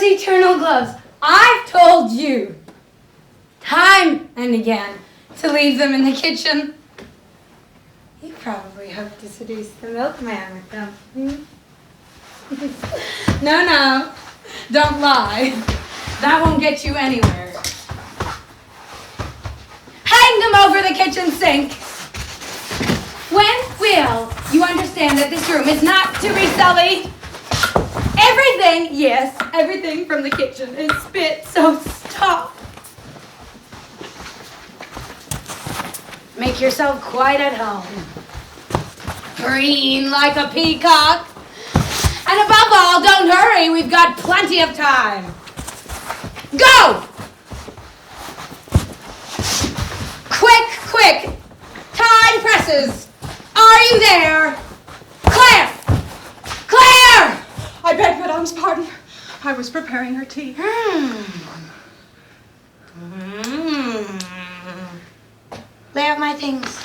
those eternal gloves. I've told you, time and again, to leave them in the kitchen. You probably hope to seduce the milkman with them. No, don't lie. That won't get you anywhere. Hang them over the kitchen sink. When will you understand that this room is not to be sullied? Everything, yes, everything from the kitchen is spit, so stop. Make yourself quite at home. Green like a peacock. And above all, don't hurry, we've got plenty of time. Go! Quick! Time presses. Are you there? Claire! I beg Madame's pardon. I was preparing her tea. Lay out my things.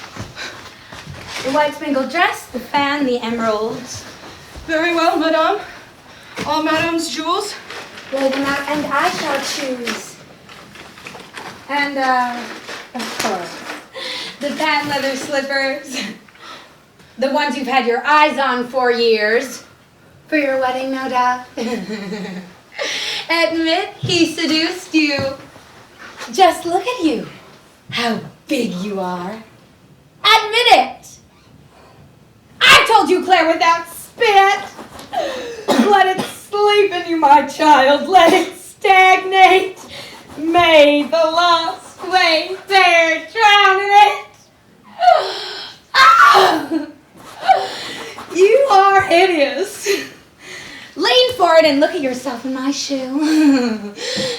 The white sprinkled dress, the fan, the emeralds. Very well, Madame. All Madame's jewels. Lay them out, and I shall choose. And, of course, the patent leather slippers. The ones you've had your eyes on for years. For your wedding, no doubt. Admit he seduced you. Just look at you. How big you are. Admit it. I told you, Claire, without spit. Let it sleep in you, my child. Let it stagnate. May the lost way there drown in it. You are hideous. Lean forward and look at yourself in my shoe.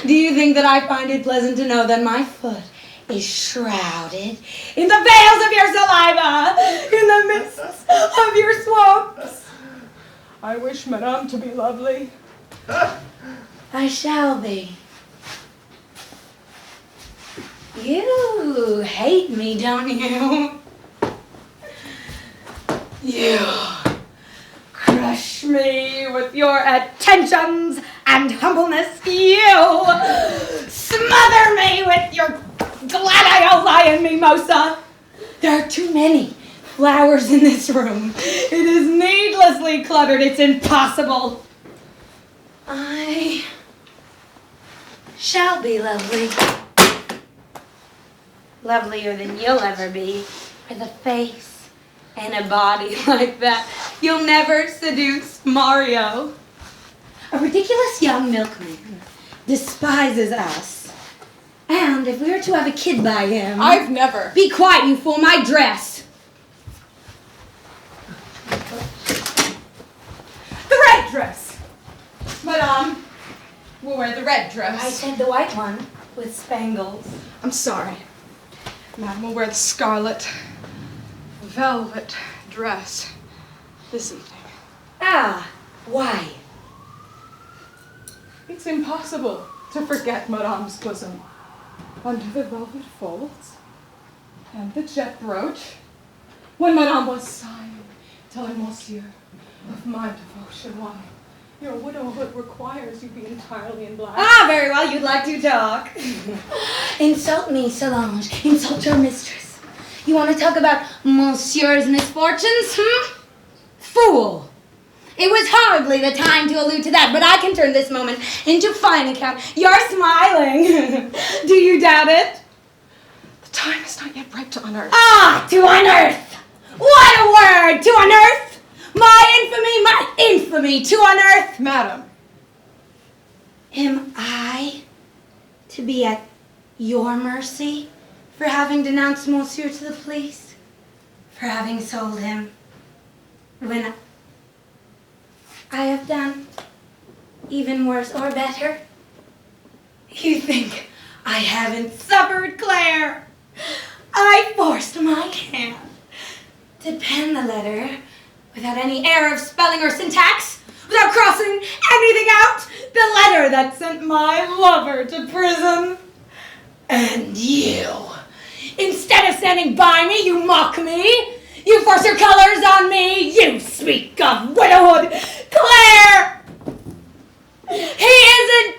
Do you think that I find it pleasant to know that my foot is shrouded in the veils of your saliva, in the mists of your swamps? I wish Madame to be lovely. I shall be. You hate me, don't you? You crush me with your attentions and humbleness. You smother me with your gladioli and mimosa. There are too many flowers in this room. It is needlessly cluttered. It's impossible. I shall be lovely. Lovelier than you'll ever be. With a face and a body like that. You'll never seduce Mario. A ridiculous young milkman despises us. And if we were to have a kid by him... I've never. Be quiet, you fool. My dress. The red dress. Madame, we'll wear the red dress. I said the white one with spangles. I'm sorry. Madame will wear the scarlet velvet dress this evening. Ah, why? It's impossible to forget Madame's bosom. Under the velvet folds and the jet brooch, when Madame was sighing, telling Monsieur of my devotion, why your widowhood requires you be entirely in black. Ah, very well, you'd like to talk. Insult me, Solange. Insult your mistress. You want to talk about Monsieur's misfortunes, Fool. It was hardly the time to allude to that, but I can turn this moment into fine account. You're smiling. Do you doubt it? The time is not yet ripe to unearth. Ah, to unearth! What a word! To unearth! My infamy to unearth! Madam. Am I to be at your mercy for having denounced Monsieur to the police? For having sold him when I have done even worse or better? You think I haven't suffered, Claire? I forced my hand to pen the letter without any error of spelling or syntax, without crossing anything out. The letter that sent my lover to prison. And you, instead of standing by me, you mock me. You force your colors on me. You speak of widowhood. Claire! He isn't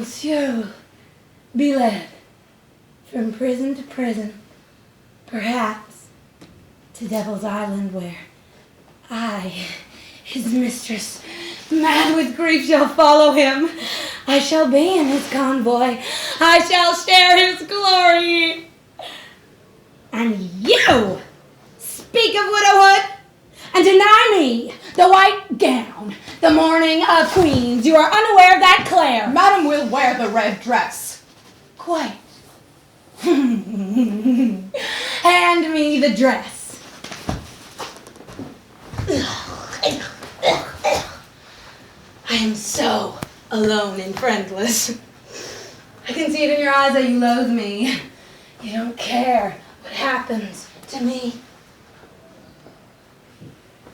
Monsieur be led from prison to prison, perhaps to Devil's Island, where I, his mistress, mad with grief, shall follow him. I shall be in his convoy. I shall share his glory. And you speak of widowhood and deny me the white gown, the mourning of queens. You are unaware of that, Claire. Madam will wear the red dress. Quite. Hand me the dress. I am so alone and friendless. I can see it in your eyes that you loathe me. You don't care what happens to me.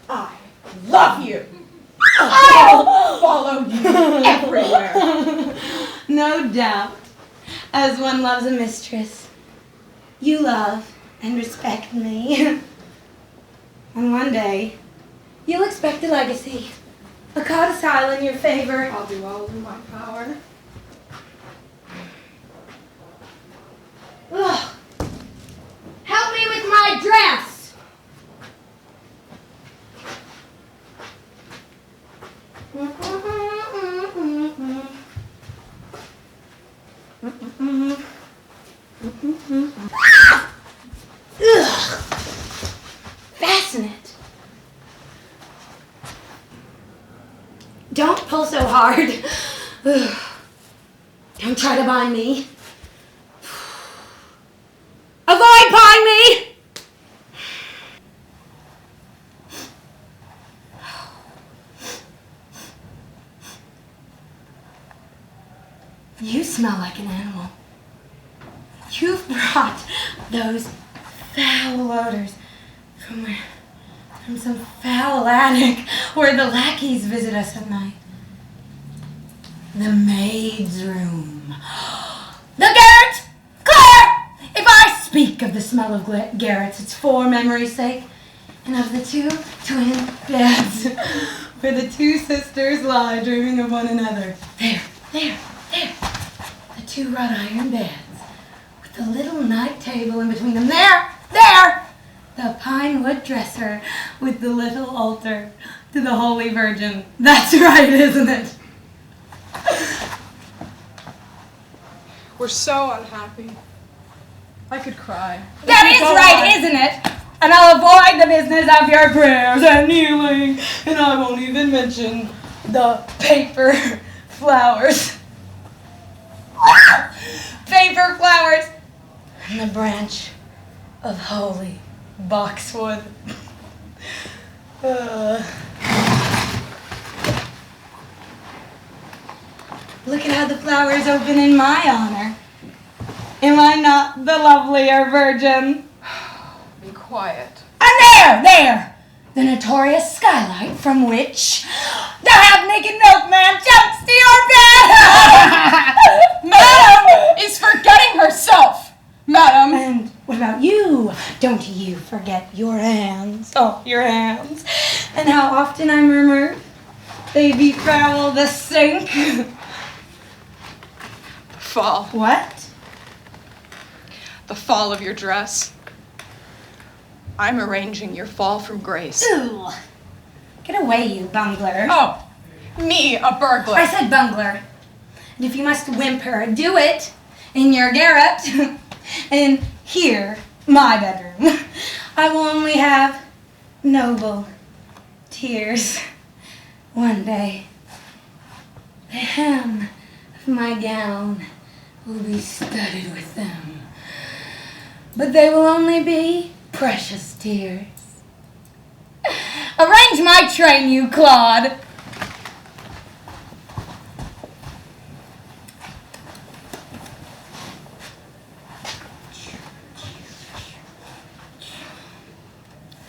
I love you. I'll follow you everywhere. No doubt. As one loves a mistress, you love and respect me. And one day, you'll expect a legacy, a codicil in your favor. I'll do all in my power. Ugh. Help me with my dress! Ugh. Fasten it. Don't pull so hard. Ugh. Don't try to bind me. Avoid bind me! You smell like an animal. You've brought those foul odors from where? From some foul attic where the lackeys visit us at night. The maid's room. The garret! Claire! If I speak of the smell of garrets, it's for memory's sake, and of the two twin beds where the two sisters lie dreaming of one another. There. The two wrought iron beds with the little night table in between them. There! The pine wood dresser with the little altar to the Holy Virgin. That's right, isn't it? We're so unhappy. I could cry. That is right, isn't it? And I'll avoid the business of your prayers and kneeling, and I won't even mention the paper flowers. Paper flowers and the branch of holy boxwood. Look at how the flowers open in my honor. Am I not the lovelier virgin? Be quiet. And there! The notorious skylight from which the half-naked milkman jumps to your bed! Madam is forgetting herself! Madam! And what about you? Don't you forget your hands. Oh, your hands. And how often I murmur, they befoul the sink. Fall. What? The fall of your dress. I'm arranging your fall from grace. Ooh. Get away, you bungler. Oh, me, a burglar. I said bungler. And if you must whimper, do it in your garret. And here, my bedroom. I will only have noble tears. One day, the hem of my gown will be studded with them. But they will only be precious tears. Arrange my train, you clod.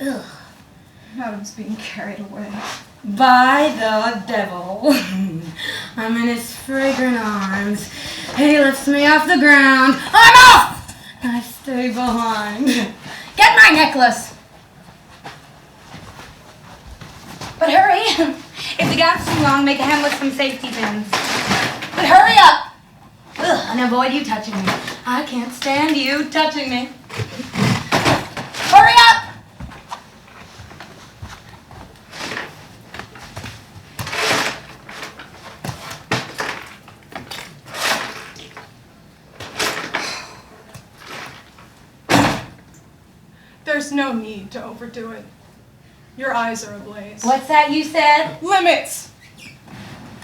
Ugh. Madam's being carried away. By the devil. I'm in his fragrant arms. He lifts me off the ground. I'm off! I stay behind. Get my necklace. But hurry. If the gown's too long, make a hem with some safety pins. But hurry up. and avoid you touching me. I can't stand you touching me. Hurry up! There's no need to overdo it. Your eyes are ablaze. What's that you said? Limits!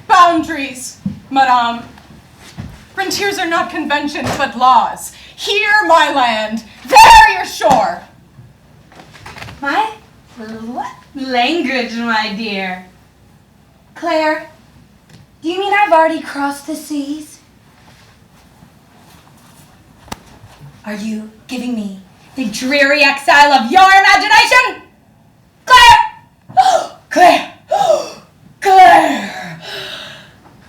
Boundaries, madame. Frontiers are not conventions, but laws. Here, my land. There, your shore. My language, my dear. Claire, do you mean I've already crossed the seas? Are you giving me the dreary exile of your imagination? Claire! Claire! Claire!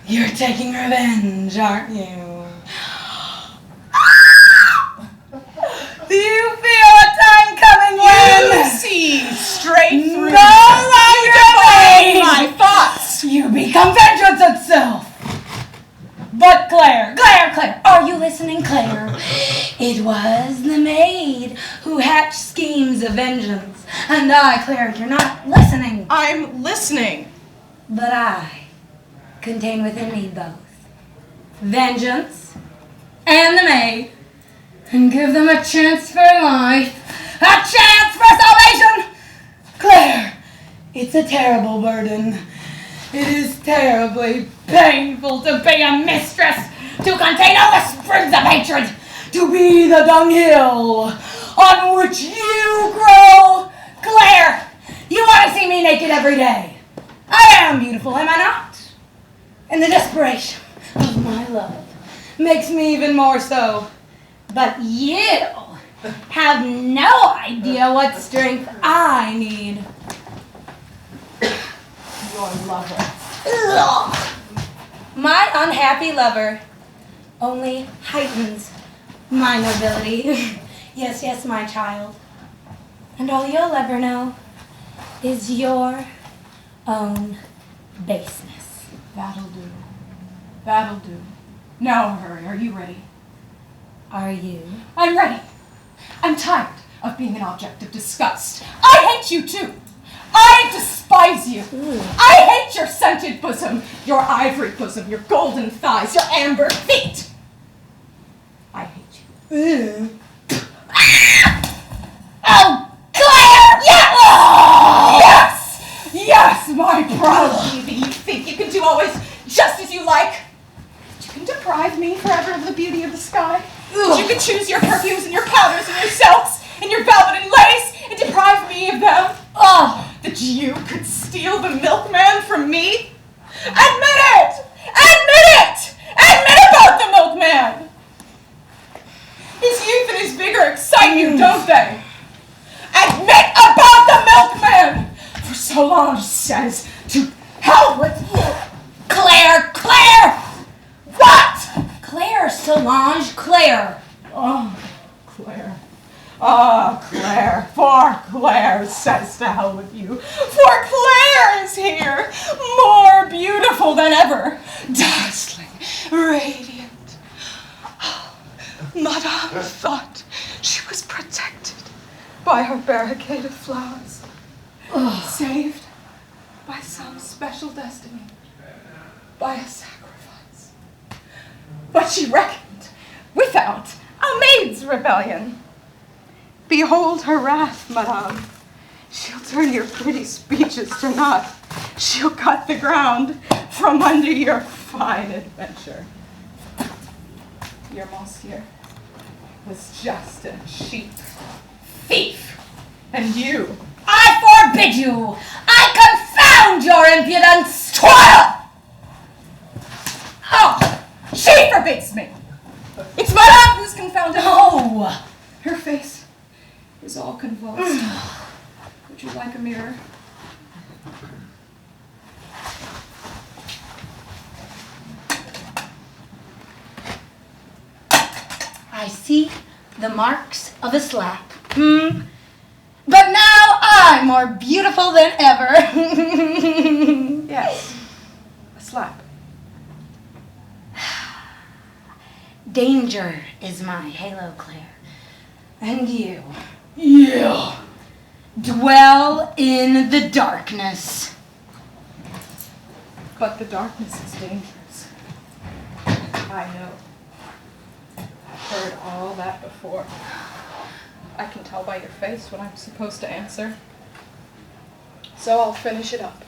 You're taking revenge, aren't you? Do you feel a time coming when You see straight through no longer my thoughts. you become vengeance itself? But Claire, are you listening, Claire? It was the maid who hatched schemes of vengeance. And I, Claire, you're not listening. I'm listening. But I contain within me both vengeance and the maid, and give them a chance for life, a chance for salvation. Claire, it's a terrible burden. It is terribly painful to be a mistress, to contain all the springs of hatred, to be the dunghill on which you grow. Claire, you want to see me naked every day. I am beautiful, am I not? And the desperation of my love makes me even more so. But you have no idea what strength I need. Your lover. Ugh. My unhappy lover only heightens my nobility. Yes, my child. And all you'll ever know is your own baseness. That'll do. That'll do. Now hurry. Are you ready? Are you? I'm ready. I'm tired of being an object of disgust. I hate you too. I despise you. Ooh. I hate your scented bosom, your ivory bosom, your golden thighs, your amber feet. I hate you. Ooh. Oh, Claire! Yes! Oh! Yes! Yes, my proud beauty. You think you can do always just as you like? That you can deprive me forever of the beauty of the sky? That you can choose your perfumes and your powders and your silks and your velvet and lace and deprive me of them? Oh! That you could steal the milkman from me? Admit it! Admit it! Admit about the milkman! His youth and his vigor excite you, don't they? Admit about the milkman! For Solange says to hell with you! Claire! What? Claire, Solange, Claire. Oh, Claire. Ah, Claire. For Claire says to hell with you. For Claire is here, more beautiful than ever, dazzling, radiant. Madame thought she was protected by her barricade of flowers, saved by some special destiny, by a sacrifice. But she reckoned without a maid's rebellion. Behold her wrath, madame. She'll turn your pretty speeches to naught. She'll cut the ground from under your fine adventure. Your Monsieur was just a cheap thief. And you, I forbid you! I confound your impudence! toil! Oh, she forbids me. It's madame who's confounded. No! Her face is all convulsed. Would you like a mirror? I see the marks of a slap. But now I'm more beautiful than ever. Yes, a slap. Danger is my halo, Claire. And you. Yeah. Dwell in the darkness. But the darkness is dangerous. I know. I've heard all that before. I can tell by your face what I'm supposed to answer. So I'll finish it up.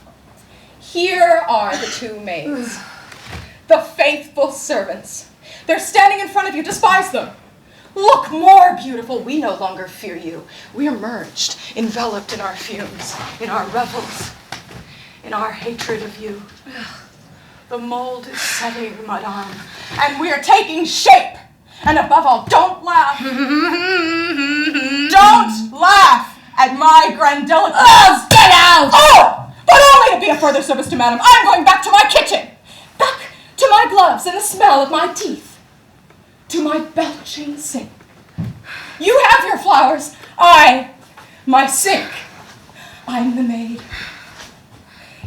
Here are the two maids. The faithful servants. They're standing in front of you. Despise them. Look more beautiful. We no longer fear you. We are merged, enveloped in our fumes, in our revels, in our hatred of you. The mold is setting, Madame, and we are taking shape. And above all, don't laugh. Don't laugh at my grandiloquence. Oh, get out! Oh, but only to be a further service to Madame. I'm going back to my kitchen. Back to my gloves and the smell of my teeth. To my belching sink. You have your flowers. My sink. I'm the maid.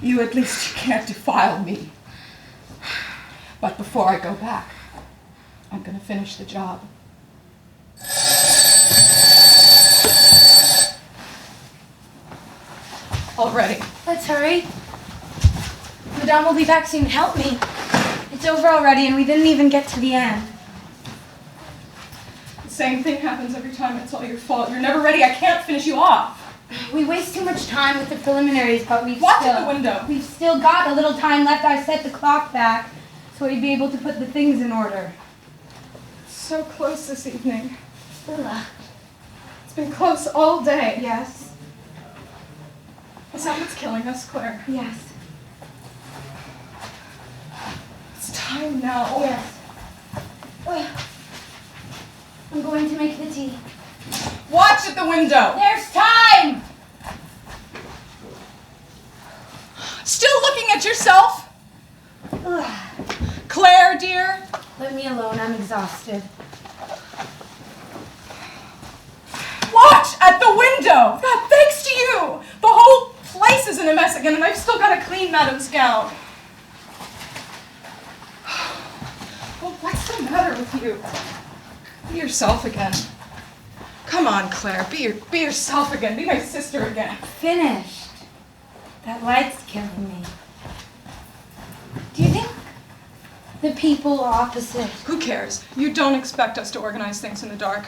You at least can't defile me. But before I go back, I'm going to finish the job. Already. Let's hurry. Madame will be back soon. Help me. It's over already and we didn't even get to the end. The same thing happens every time. It's all your fault. You're never ready. I can't finish you off. We waste too much time with the preliminaries, but Watch at the window. We've still got a little time left. I set the clock back so we'd be able to put the things in order. So close this evening. Ugh. It's been close all day. Yes. Is that what's killing us, Claire? Yes. It's time now. Yes. Ugh. I'm going to make the tea. Watch at the window. There's time! Still looking at yourself? Ugh. Claire, dear? Let me alone. I'm exhausted. Watch at the window! God, thanks to you! The whole place is in a mess again, and I've still got to clean Madame's gown. Well, what's the matter with you? Be yourself again. Come on, Claire. Be yourself again. Be my sister again. Finished. That light's killing me. Do you think the people opposite? Who cares? You don't expect us to organize things in the dark.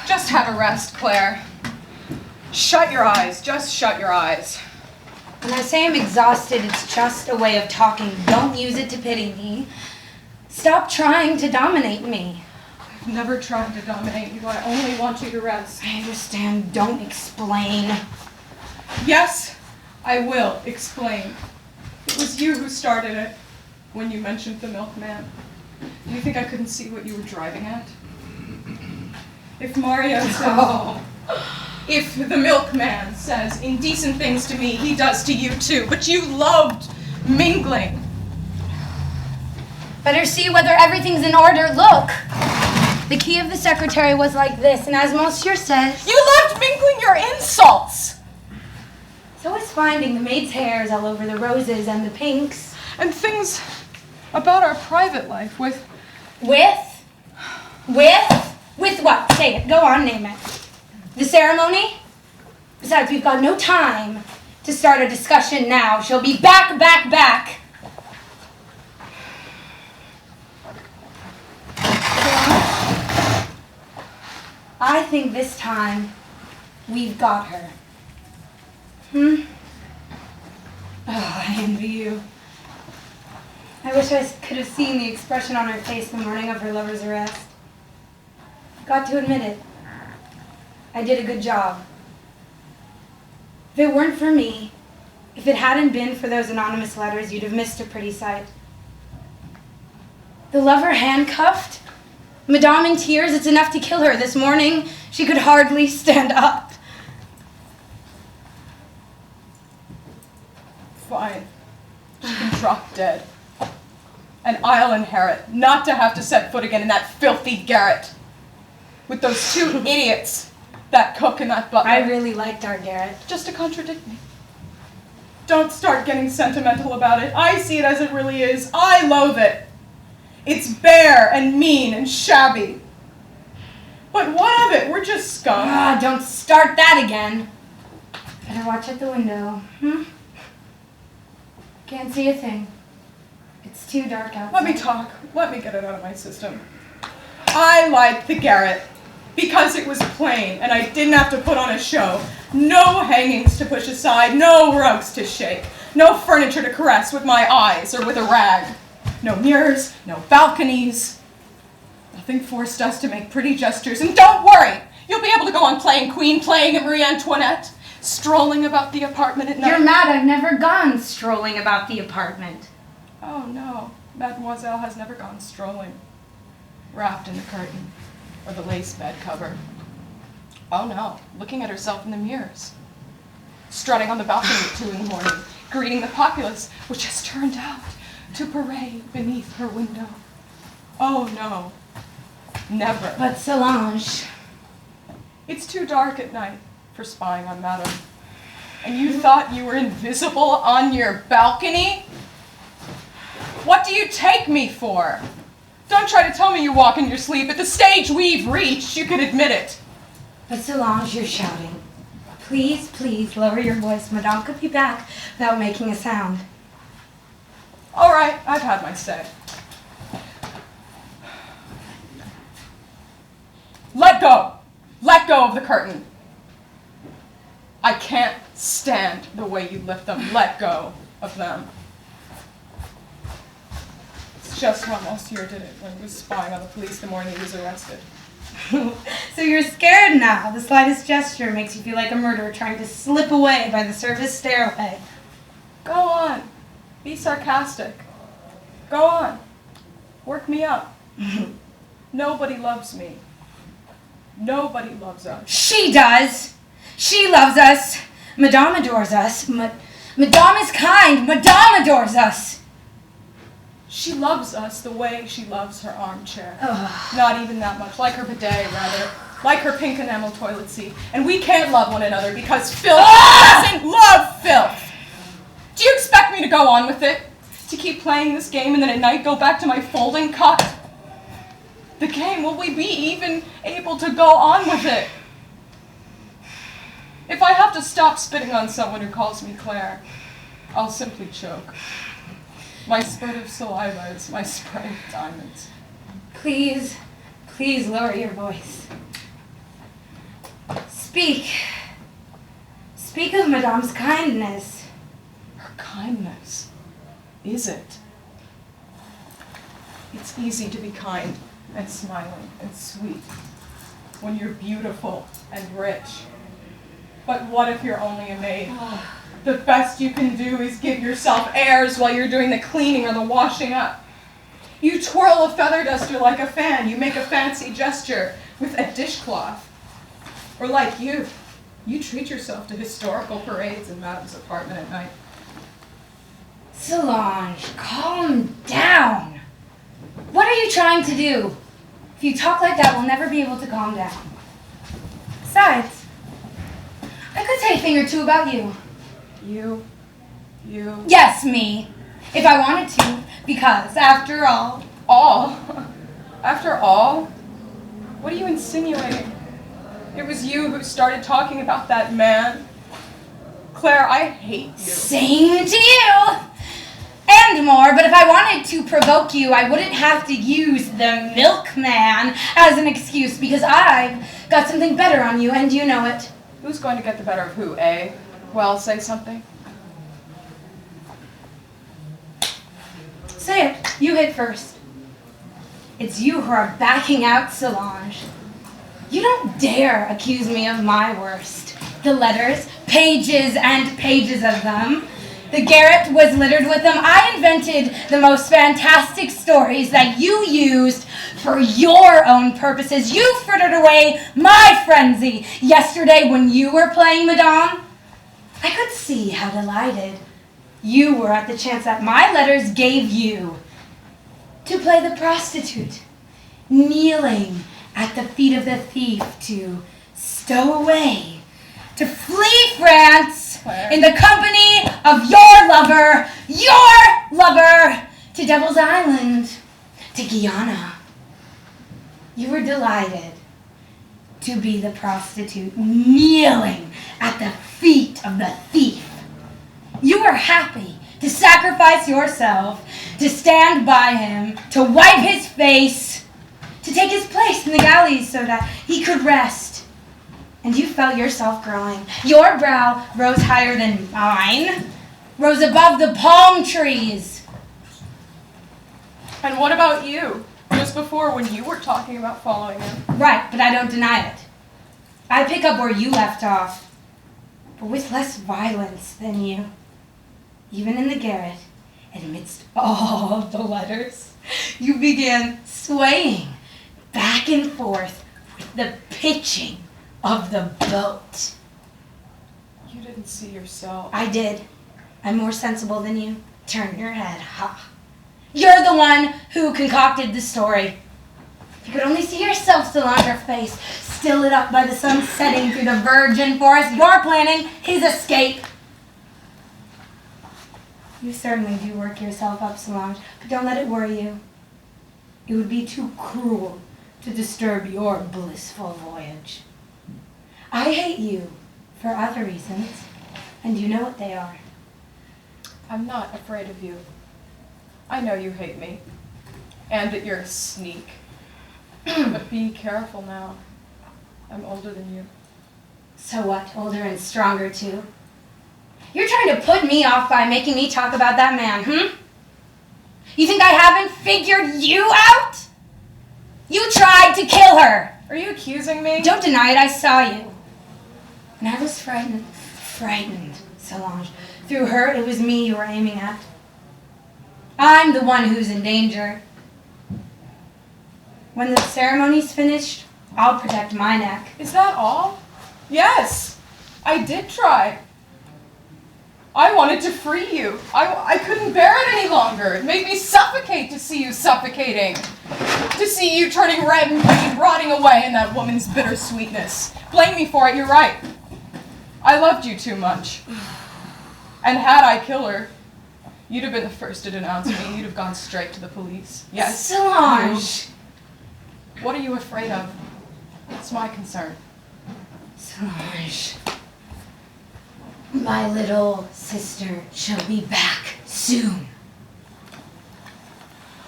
Just have a rest, Claire. Shut your eyes. Just shut your eyes. When I say I'm exhausted, it's just a way of talking. Don't use it to pity me. Stop trying to dominate me. I've never tried to dominate you. I only want you to rest. I understand. Don't explain. Yes, I will explain. It was you who started it when you mentioned the milkman. Do you think I couldn't see what you were driving at? If Mario says, if the milkman says indecent things to me, he does to you too. But you loved mingling. Better see whether everything's in order. Look. The key of the secretary was like this, and as Monsieur says... You loved mingling your insults! So is finding the maid's hairs all over the roses and the pinks. And things about our private life with... With what? Say it. Go on, name it. The ceremony? Besides, we've got no time to start a discussion now. She'll be back. I think this time we've got her. Oh, I envy you. I wish I could have seen the expression on her face the morning of her lover's arrest. Got to admit it. I did a good job. If it weren't for me, if it hadn't been for those anonymous letters, you'd have missed a pretty sight. The lover handcuffed? Madame in tears, it's enough to kill her. This morning, she could hardly stand up. Fine. She can drop dead. And I'll inherit, not to have to set foot again in that filthy garret. With those two idiots, that cook and that butler. I really liked our garret. Just to contradict me. Don't start getting sentimental about it. I see it as it really is. I loathe it. It's bare and mean and shabby. But what of it? We're just scum. Ah, don't start that again. Better watch out the window. Can't see a thing. It's too dark outside. Let me talk. Let me get it out of my system. I liked the garret because it was plain and I didn't have to put on a show. No hangings to push aside, no rugs to shake, no furniture to caress with my eyes or with a rag. No mirrors, no balconies. Nothing forced us to make pretty gestures. And don't worry, you'll be able to go on playing Queen, playing at Marie Antoinette, strolling about the apartment at night. You're mad I've never gone strolling about the apartment. Oh no, Mademoiselle has never gone strolling, wrapped in the curtain or the lace bed cover. Oh no, looking at herself in the mirrors, strutting on the balcony at 2 a.m, greeting the populace, which has turned out to parade beneath her window. Oh no, never. But Solange... It's too dark at night for spying on Madame. And you thought you were invisible on your balcony? What do you take me for? Don't try to tell me you walk in your sleep. At the stage we've reached, you could admit it. But Solange, you're shouting. Please, please, lower your voice. Madame could be back without making a sound. All right, I've had my say. Let go. Let go of the curtain. I can't stand the way you lift them. Let go of them. It's just how Monsieur did it when he was spying on the police the morning he was arrested. So you're scared now. The slightest gesture makes you feel like a murderer trying to slip away by the service stairway. Go on. Be sarcastic. Go on. Work me up. Nobody loves me. Nobody loves us. She does. She loves us. Madame adores us. Madame is kind. Madame adores us. She loves us the way she loves her armchair. Ugh. Not even that much. Like her bidet, rather. Like her pink enamel toilet seat. And we can't love one another because filth doesn't love filth. Do you expect me to go on with it? To keep playing this game and then at night go back to my folding cot? The game, will we be even able to go on with it? If I have to stop spitting on someone who calls me Claire, I'll simply choke. My spurt of saliva is my spray of diamonds. Please, please lower your voice. Speak. Speak of Madame's kindness. Her kindness. Is it? It's easy to be kind and smiling and sweet when you're beautiful and rich. But what if you're only a maid? The best you can do is give yourself airs while you're doing the cleaning or the washing up. You twirl a feather duster like a fan. You make a fancy gesture with a dishcloth. Or like you treat yourself to historical parades in Madame's apartment at night. Solange, calm down. What are you trying to do? If you talk like that, we'll never be able to calm down. Besides, I could say a thing or two about you. You. Yes, me. If I wanted to, because after all. All? After all? What are you insinuating? It was you who started talking about that man. Claire, I hate you. Same to you. And more, but if I wanted to provoke you, I wouldn't have to use the milkman as an excuse because I've got something better on you and you know it. Who's going to get the better of who, eh? Well, say something. Say it. You hit first. It's you who are backing out Solange. You don't dare accuse me of my worst. The letters, pages and pages of them. The garret was littered with them. I invented the most fantastic stories that you used for your own purposes. You frittered away my frenzy yesterday when you were playing Madame. I could see how delighted you were at the chance that my letters gave you to play the prostitute, kneeling at the feet of the thief to stow away, to flee France in the company of your lover, to Devil's Island, to Guyana. You were delighted to be the prostitute kneeling at the feet of the thief. You were happy to sacrifice yourself, to stand by him, to wipe his face, to take his place in the galleys so that he could rest. And you felt yourself growing. Your brow rose higher than mine, rose above the palm trees. And what about you? Just before, when you were talking about following him. Right, but I don't deny it. I pick up where you left off, but with less violence than you. Even in the garret, and amidst all the letters, you began swaying back and forth with the pitching of the boat. You didn't see yourself. I did. I'm more sensible than you. Turn your head, ha. You're the one who concocted the story. If you could only see yourself still on your face, still lit up by the sun setting through the virgin forest, you're planning his escape. You certainly do work yourself up, Solange, but don't let it worry you. It would be too cruel to disturb your blissful voyage. I hate you for other reasons, and you know what they are. I'm not afraid of you. I know you hate me, and that you're a sneak. But be careful now. I'm older than you. So what, older and stronger too? You're trying to put me off by making me talk about that man, You think I haven't figured you out? You tried to kill her. Are you accusing me? Don't deny it, I saw you. And I was frightened, Solange. Through her, it was me you were aiming at. I'm the one who's in danger. When the ceremony's finished, I'll protect my neck. Is that all? Yes, I did try. I wanted to free you. I couldn't bear it any longer. It made me suffocate to see you suffocating. To see you turning red and bleeding, rotting away in that woman's bitter sweetness. Blame me for it, you're right. I loved you too much. And had I killed her, you'd have been the first to denounce me. You'd have gone straight to the police. Yes. Solange! What are you afraid of? It's my concern. Solange. My little sister shall be back soon.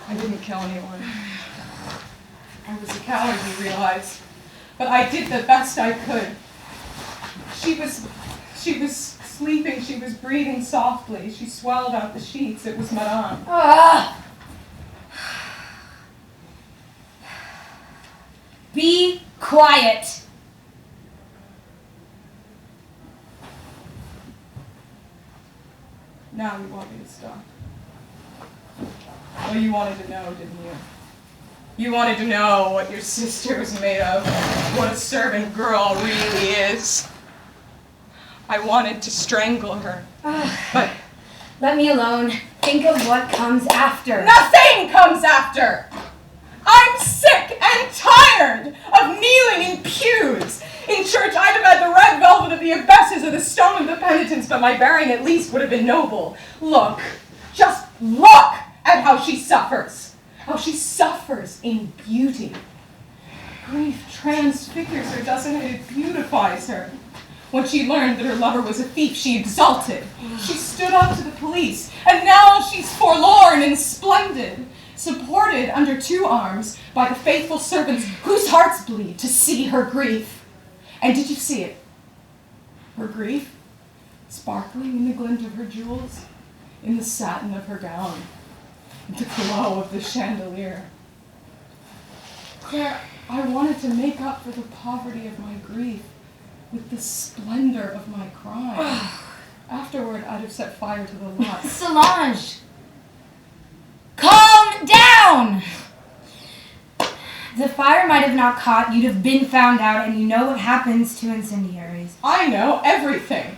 I didn't kill anyone. I was a coward, you realize. But I did the best I could. She was sleeping, she was breathing softly. She swelled out the sheets. It was Madame. Ah! Be quiet. Now you want me to stop. Well, you wanted to know, didn't you? You wanted to know what your sister was made of, what a servant girl really is. I wanted to strangle her, but... Let me alone. Think of what comes after. Nothing comes after! I'm sick and tired of kneeling in pews. In church, I'd have had the red velvet of the abbesses or the stone of the penitents, but my bearing at least would have been noble. Look, just look at how she suffers. How she suffers in beauty. Grief transfigures her, doesn't it? It beautifies her. When she learned that her lover was a thief, she exulted. She stood up to the police, and now she's forlorn and splendid, supported under two arms by the faithful servants whose hearts bleed to see her grief. And did you see it? Her grief, sparkling in the glint of her jewels, in the satin of her gown, in the glow of the chandelier. Claire, I wanted to make up for the poverty of my grief with the splendor of my crime. Afterward, I'd have set fire to the lot. Solange! Calm down! The fire might have not caught, you'd have been found out, and you know what happens to incendiaries. I know everything.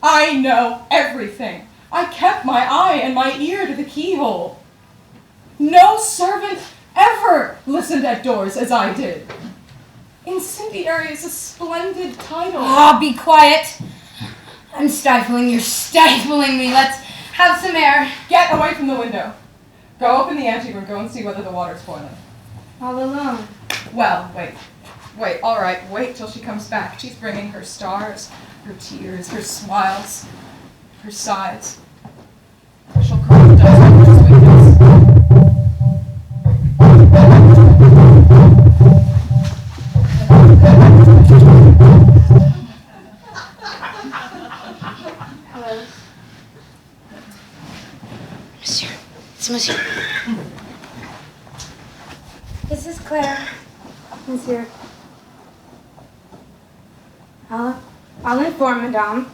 I know everything. I kept my eye and my ear to the keyhole. No servant ever listened at doors as I did. Incendiary is a splendid title. Ah, be quiet. I'm stifling. You're stifling me. Let's have some air. Get away from the window. Go open the anteroom, go and see whether the water's boiling. All alone. Well, wait, all right, wait till she comes back. She's bringing her stars, her tears, her smiles, her sighs. She'll corrupt us with her sweetness. Hello. Monsieur. It's Monsieur. This is Claire. Monsieur. I'll inform Madame.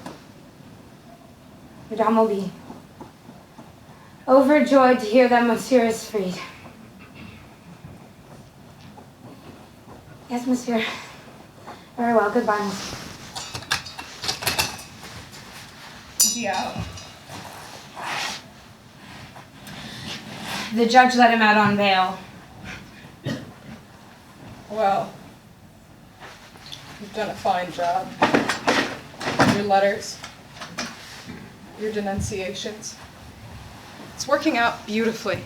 Madame will be overjoyed to hear that Monsieur is freed. Yes, Monsieur. Very well. Goodbye, Monsieur. Is he out? The judge let him out on bail. Well, you've done a fine job. Your letters, your denunciations. It's working out beautifully.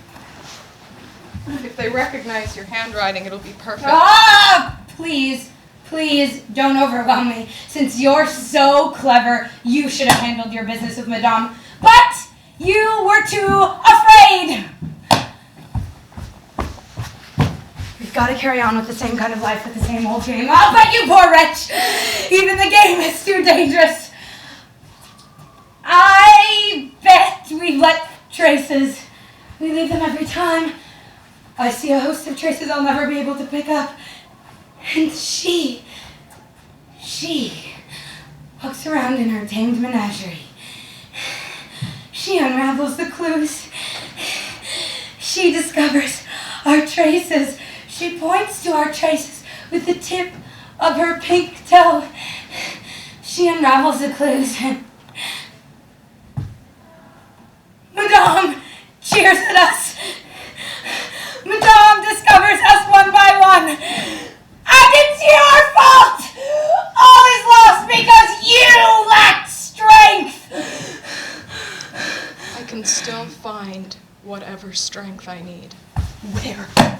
If they recognize your handwriting, it'll be perfect. Ah! Please, don't overwhelm me. Since you're so clever, you should have handled your business with Madame. But you were too afraid. We've got to carry on with the same kind of life with the same old game. Oh, but you poor wretch! Even the game is too dangerous. I bet we've left traces. We leave them every time. I see a host of traces I'll never be able to pick up. And she walks around in her tamed menagerie. She unravels the clues. She discovers our traces. She points to our traces with the tip of her pink toe. She unravels the clues and Madame cheers at us. Madame discovers us one by one. And it's your fault! All is lost because you lacked strength! I can still find whatever strength I need.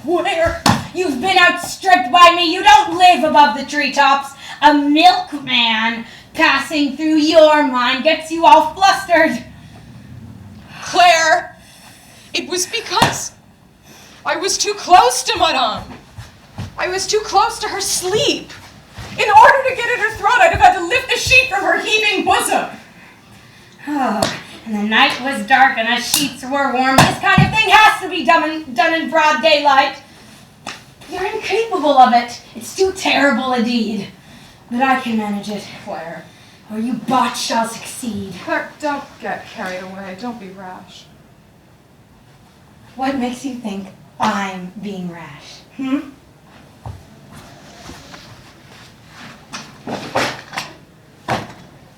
Where? You've been outstripped by me. You don't live above the treetops. A milkman passing through your mind gets you all flustered. Claire, it was because I was too close to Madame. I was too close to her sleep. In order to get at her throat, I'd have had to lift the sheet from her heaving bosom. Oh, and the night was dark and the sheets were warm. This kind of thing has to be done in broad daylight. You're incapable of it. It's too terrible a deed. But I can manage it. Claire. Or you botch shall succeed. Claire, don't get carried away. Don't be rash. What makes you think I'm being rash?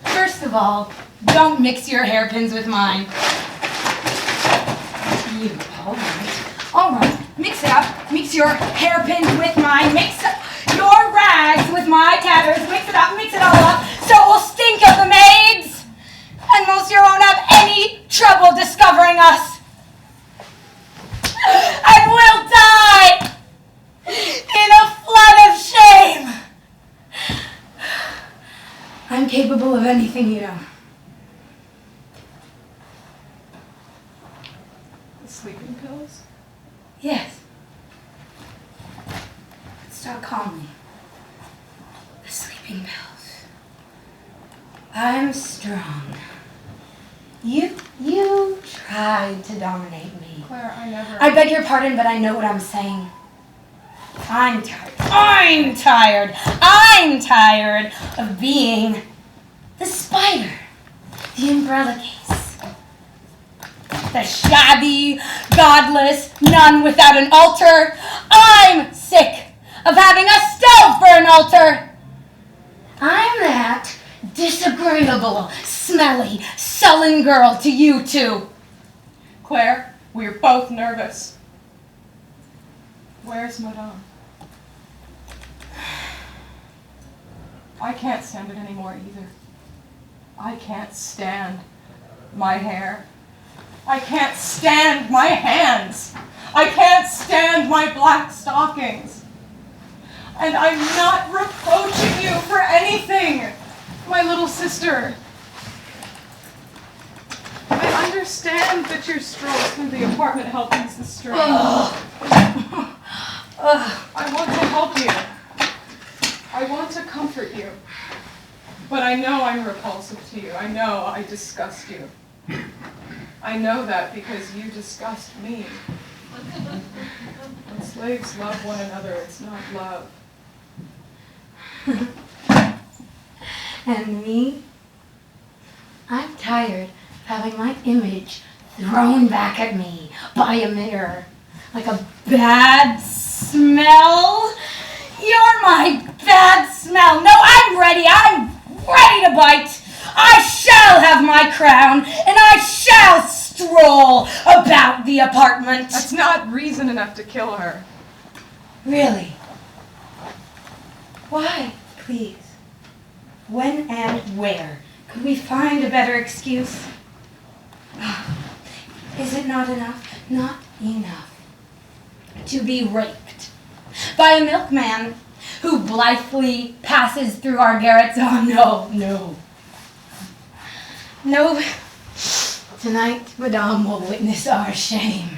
First of all, don't mix your hairpins with mine. You, all right, mix it up. Mix your hairpins with mine. Mix your rags with my tatters. Mix it up, mix it all up, so it will stink of the maids. And Monsieur won't have any trouble discovering us. And we'll die in a flood of shame. I'm capable of anything, you know. The sleeping pills? Yes. Let's talk calmly. The sleeping pills. I'm strong. You tried to dominate me. Claire, I never... I beg your pardon, but I know what I'm saying. I'm tired of being the spider, the umbrella case, the shabby, godless nun without an altar. I'm sick of having a stove for an altar. I'm that disagreeable, smelly, sullen girl to you two. Claire, we're both nervous. Where's Madame? I can't stand it anymore either. I can't stand my hair, I can't stand my hands. I can't stand my black stockings. And I'm not reproaching you for anything, my little sister. I understand that your strolls through the apartment help ease the strain. I want to help you. I want to comfort you. But I know I'm repulsive to you. I know I disgust you. I know that because you disgust me. When slaves love one another, it's not love. And me? I'm tired of having my image thrown back at me by a mirror. Like a bad smell. You're my bad smell. No, I'm ready to bite. I shall have my crown, and I shall stroll about the apartment. That's not reason enough to kill her. Really? Why, please? When and where could we find a better excuse? Is it not enough? Not enough to be raped by a milkman who blithely passes through our garrets? Oh, no. Tonight, Madame will witness our shame.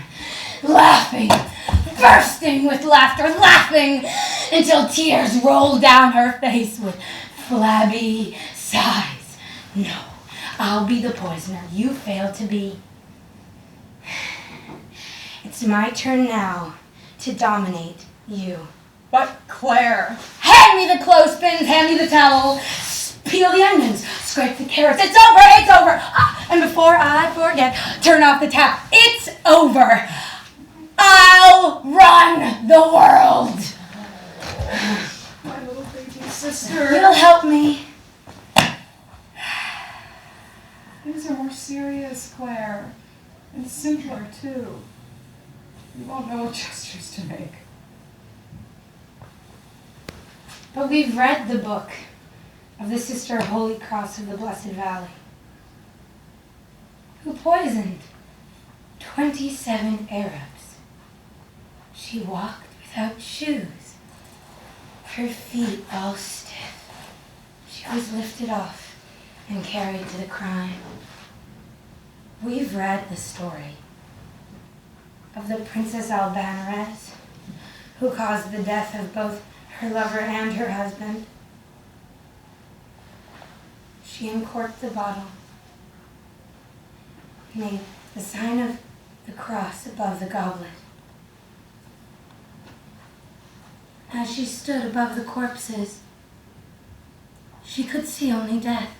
Laughing, bursting with laughter, laughing until tears roll down her face with flabby sighs. No, I'll be the poisoner you failed to be. It's my turn now to dominate you. But Claire... Hand me the clothespins, hand me the towel, peel the onions, scrape the carrots. It's over. And before I forget, turn off the tap. It's over. I'll run the world. My little baby sister. You'll help me. Things are more serious, Claire. And simpler, too. You won't know what gestures to make. But we've read the book of the Sister Holy Cross of the Blessed Valley, who poisoned 27 Arabs. She walked without shoes, her feet all stiff. She was lifted off and carried to the crime. We've read the story of the Princess Albanarez, who caused the death of both her lover and her husband. She uncorked the bottle, made the sign of the cross above the goblet. As she stood above the corpses, she could see only death.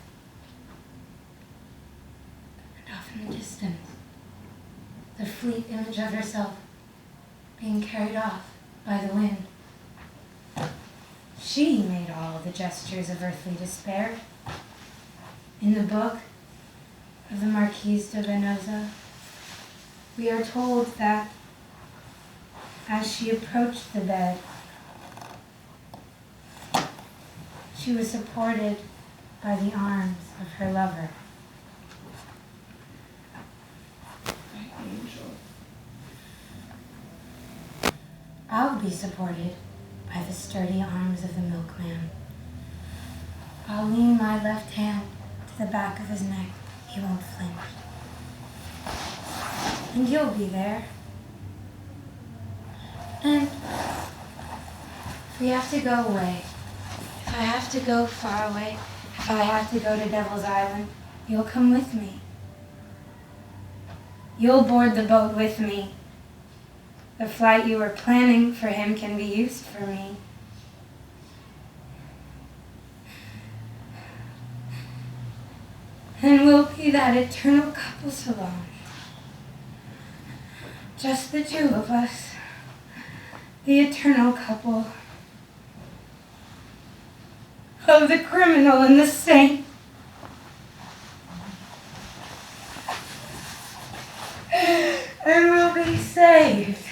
And off in the distance, the fleet image of herself being carried off by the wind. She made all the gestures of earthly despair. In the book of the Marquise de Venosa, we are told that as she approached the bed, she was supported by the arms of her lover. My angel. I'll be supported by the sturdy arms of the milkman. I'll lean my left hand to the back of his neck. He won't flinch. And you'll be there. And if we have to go away, if I have to go far away, if I have to go to Devil's Island, you'll come with me. You'll board the boat with me. The flight you were planning for him can be used for me. And we'll be that eternal couple Solange. Just the two of us. The eternal couple. Of the criminal and the saint. And we'll be saved.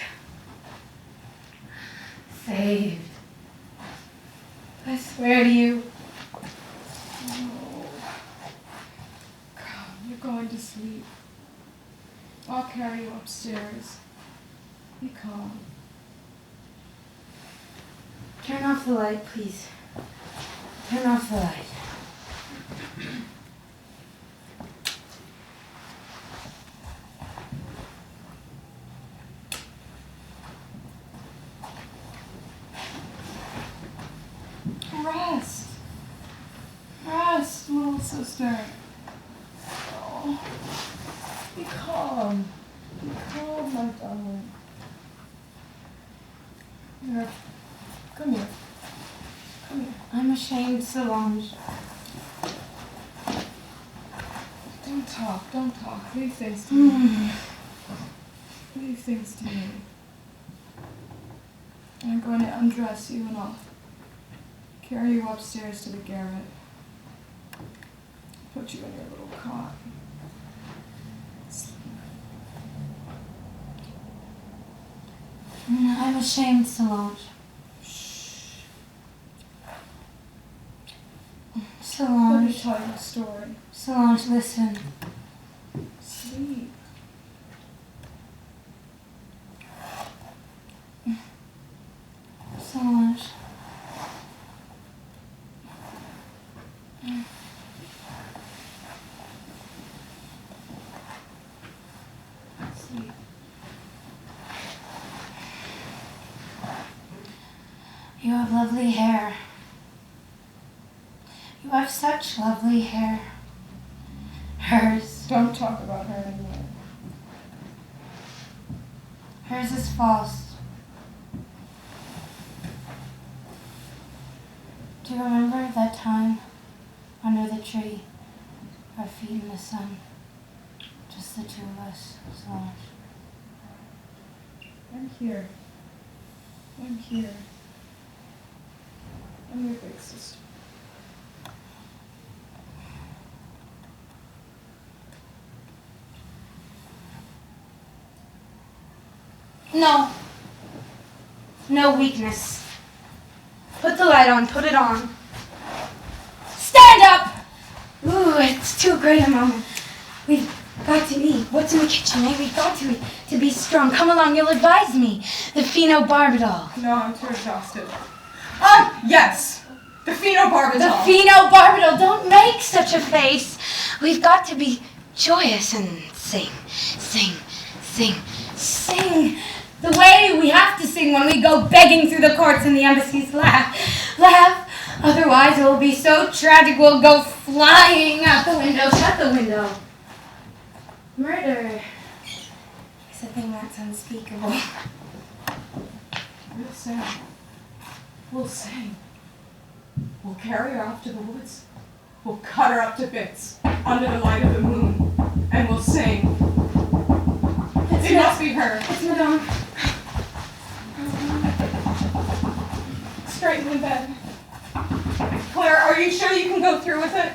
Saved. I swear to you. No. Come, you're going to sleep. carry you upstairs. Be calm. Turn off the light, please. Turn off the light. Rest. Rest, little sister. Oh. Be calm. Be calm, my darling. Here. Come here. Come here. I'm ashamed, Solange. Don't talk. Don't talk. Leave things to me. Leave things to me. I'm going to undress you and I'll carry you upstairs to the garret. Put you in your little cot. Sleep. I'm ashamed, Solange. Shh. Let me Solange. tell you a story. Solange, listen. Sleep. Solange. Sleep. You have lovely hair. You have such lovely hair. Hers. Don't talk about her anymore. Hers is false. Do you remember that time under the tree, our feet in the sun? Just the two of us, Solange. I'm here. I'm here. I'm your big sister. No. No weakness. Put the light on. Put it on. Stand up! Ooh, it's too great a moment. We've got to eat. What's in the kitchen, eh? We've got to eat to be strong. Come along, you'll advise me. The phenobarbital. No, I'm too exhausted. Yes! The phenobarbital. The phenobarbital. Don't make such a face. We've got to be joyous and sing, sing, sing, sing. The way we have to sing when we go begging through the courts and the embassies. Laugh, laugh. Otherwise it will be so tragic we'll go flying out the window. Shut the window. Murder is a thing that's unspeakable. We'll sing. We'll sing. We'll carry her off to the woods. We'll cut her up to bits under the light of the moon. And we'll sing. It must be her. It's Madonna. Straighten in bed. Claire, are you sure you can go through with it?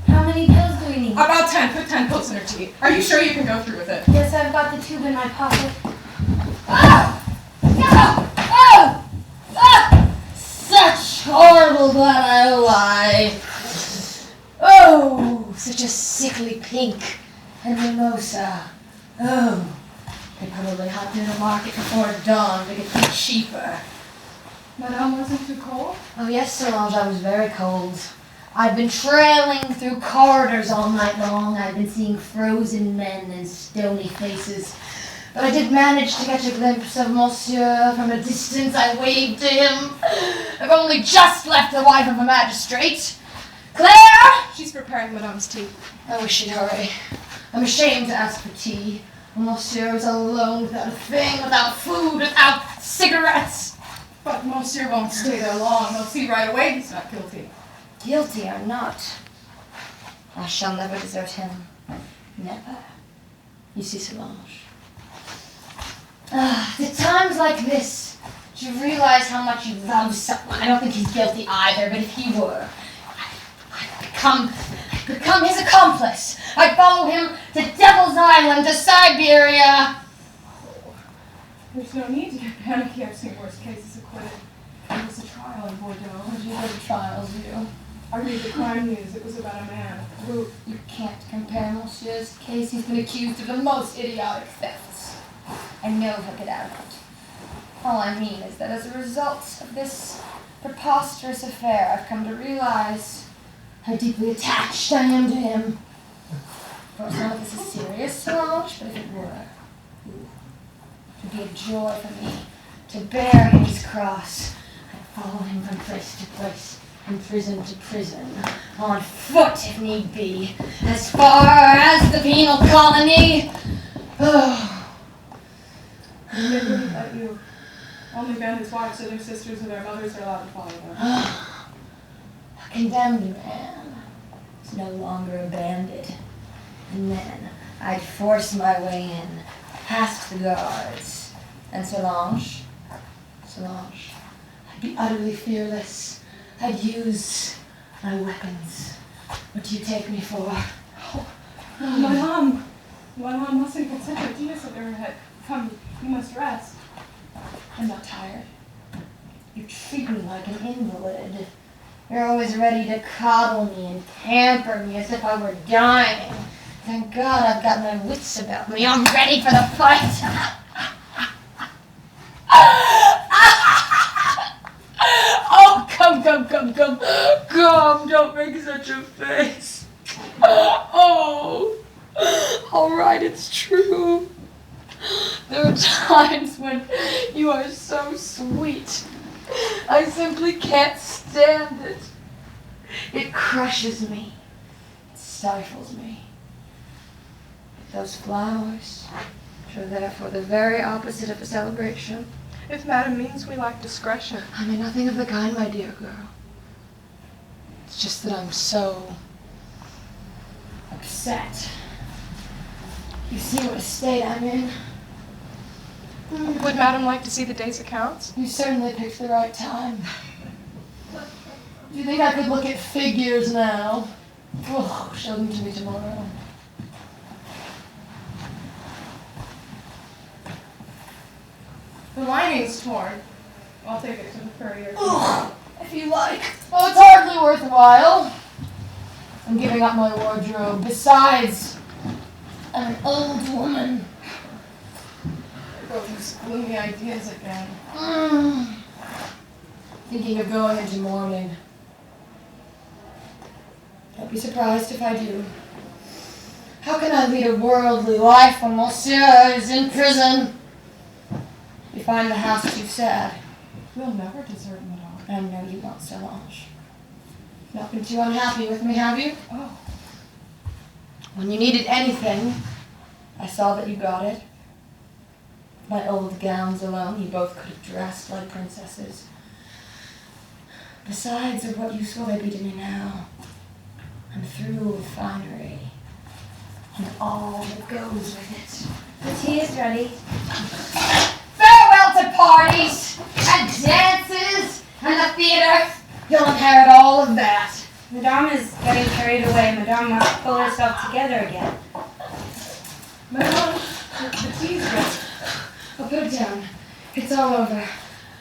How many pills do we need? About 10. Put 10 pills in her tea. Are you sure you can go through with it? Yes, I've got the tube in my pocket. Ah! Ah! Ah! Ah! Such horrible blood, I lie. Oh, such a sickly pink and mimosa. Oh, they probably hopped in the market before dawn to get them cheaper. Madame wasn't too cold? Oh yes, Solange, I was very cold. I've been trailing through corridors all night long. I've been seeing frozen men and stony faces. But I did manage to catch a glimpse of Monsieur from a distance. I waved to him. I've only just left the wife of a magistrate. Claire! She's preparing Madame's tea. I wish she'd hurry. I'm ashamed to ask for tea. Monsieur is alone without a thing, without food, without cigarettes. But Monsieur won't stay there long. They'll see right away he's not guilty. Guilty or not, I shall never desert him. Never. You see, Solange. At times like this, do you realize how much you love someone? I don't think he's guilty either, but if he were, I'd become his accomplice. I'd follow him to Devil's Island, to Siberia. There's no need to get panicky. I've seen worse cases acquitted. There was a trial in Bordeaux. What do you go to trials, you? I read the crime news. It was about a man who... You can't compare Monsieur's case. He's been accused of the most idiotic thefts. I know he'll get out of it. All I mean is that as a result of this preposterous affair, I've come to realize how deeply attached I am to him. Of course, none of this is serious, Solange, but if it were, it would be a joy for me to bear his cross and follow him from place to place, from prison to prison, on foot if need be, as far as the penal colony. Oh. And they wouldn't let you. Only bandits' wives or their sisters or their mothers are allowed to follow them. A condemned man is no longer a bandit. And then I'd force my way in, past the guards. And Solange, I'd be utterly fearless. I'd use my weapons. What do you take me for? Oh, my mom mustn't get such ideas of her head. Come, you must rest. I'm not tired. You treat me like an invalid. You're always ready to coddle me and pamper me as if I were dying. Thank God I've got my wits about me. I'm ready for the fight. Oh, come. Come, don't make such a face. Oh, all right, it's true. There are times when you are so sweet. I simply can't stand it. It crushes me. It stifles me. Those flowers, which are there for the very opposite of a celebration. If Madam means we lack discretion. I mean nothing of the kind, my dear girl. It's just that I'm so upset. You see what a state I'm in? Would Madam like to see the day's accounts? You certainly picked the right time. Do you think I could look at figures now? Oh, show them to me tomorrow. The lining's torn. I'll take it to the furrier. Oh, if you like. Oh, it's hardly worthwhile. I'm giving up my wardrobe. Besides, I'm an old woman. There go these gloomy ideas again. Thinking of going into mourning. Don't be surprised if I do. How can I lead a worldly life when Monsieur is in prison? You find the house too sad. We'll never desert Madame. I know you won't, Solange. Not been too unhappy with me, have you? Oh. When you needed anything, I saw that you got it. My old gowns alone, you both could have dressed like princesses. Besides, of what use will they be to me now? I'm through with finery, and all that goes with it. The tea is ready. Farewell to parties, and dances, and the theater. You'll inherit all of that. Madame is getting carried away. Madame must pull herself together again. Madame, the tea's ready. I'll put it down. It's all over.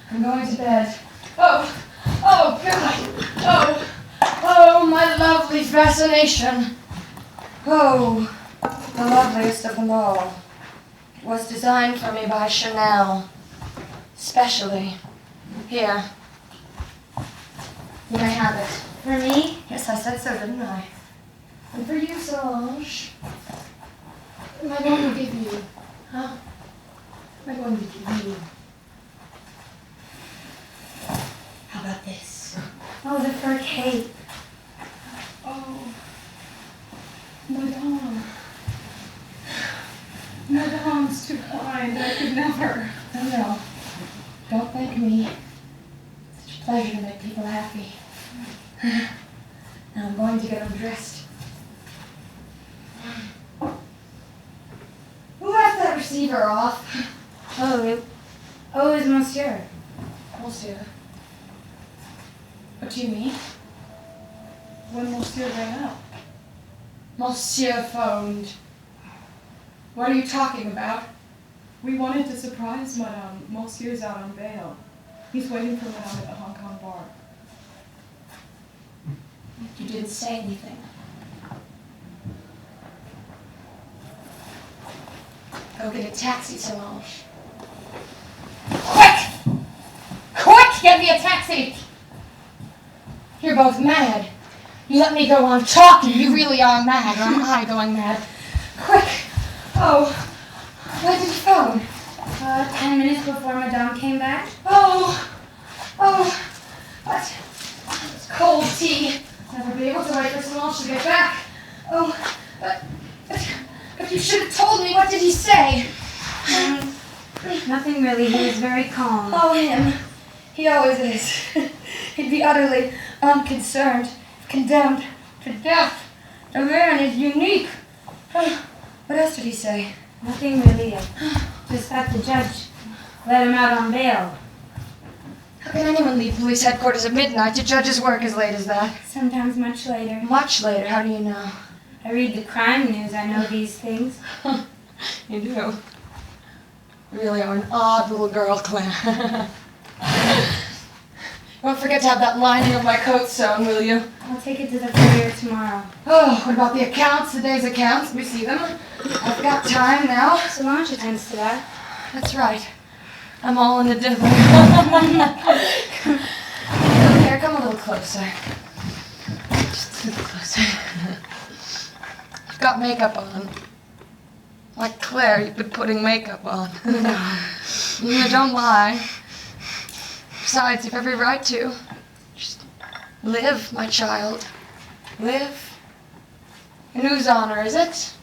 I'm going to bed. Oh God. Oh, my lovely fascination. Oh, the loveliest of them all. It was designed for me by Chanel. Specially. Here. You may have it. For me? Yes, I said so, didn't I? And for you, Solange. What am I going to give you? Huh? What am I going to give you? How about this? Oh, the fur cape. Oh. Madame. Madame's too kind. I could never. No. Don't thank me. It's such a pleasure to make people happy. Now I'm going to get undressed. Who left that receiver off? Oh, it's Monsieur. Monsieur. What do you mean? When Monsieur ran out. Monsieur phoned. What are you talking about? We wanted to surprise Madame. Monsieur's out on bail. He's waiting for Madame at the Hong Kong bar. You didn't say anything. Go get a taxi, Solange. Quick! Quick! Get me a taxi! You're both mad. You let me go on talking. You really are mad, or am I going mad? Quick! Oh, where did you phone? 10 minutes before Madame came back. Oh, what? It's cold tea. Never be able to wait for Solange to get back. Oh, but you should have told me. What did he say? Nothing really. He was very calm. Oh, him. He always is. He'd be utterly unconcerned, condemned to death. The man is unique. What else did he say? Nothing really. Just that the judge let him out on bail. How can anyone leave police headquarters at midnight to judge's work as late as that? Sometimes much later. Much later? How do you know? I read the crime news. I know these things. You do. You really are an odd little girl, Claire. Don't forget to have that lining of my coat sewn, will you? I'll take it to the courier tomorrow. Oh, what about the accounts, the day's accounts? Let me see them. I've got time now. Solange attends to that. That's right. I'm all in the dither. Here, come a little closer. Just a little closer. You've got makeup on. Like Claire, you've been putting makeup on. No, don't lie. Besides, you've every right to. Just live, my child. Live. In whose honor is it?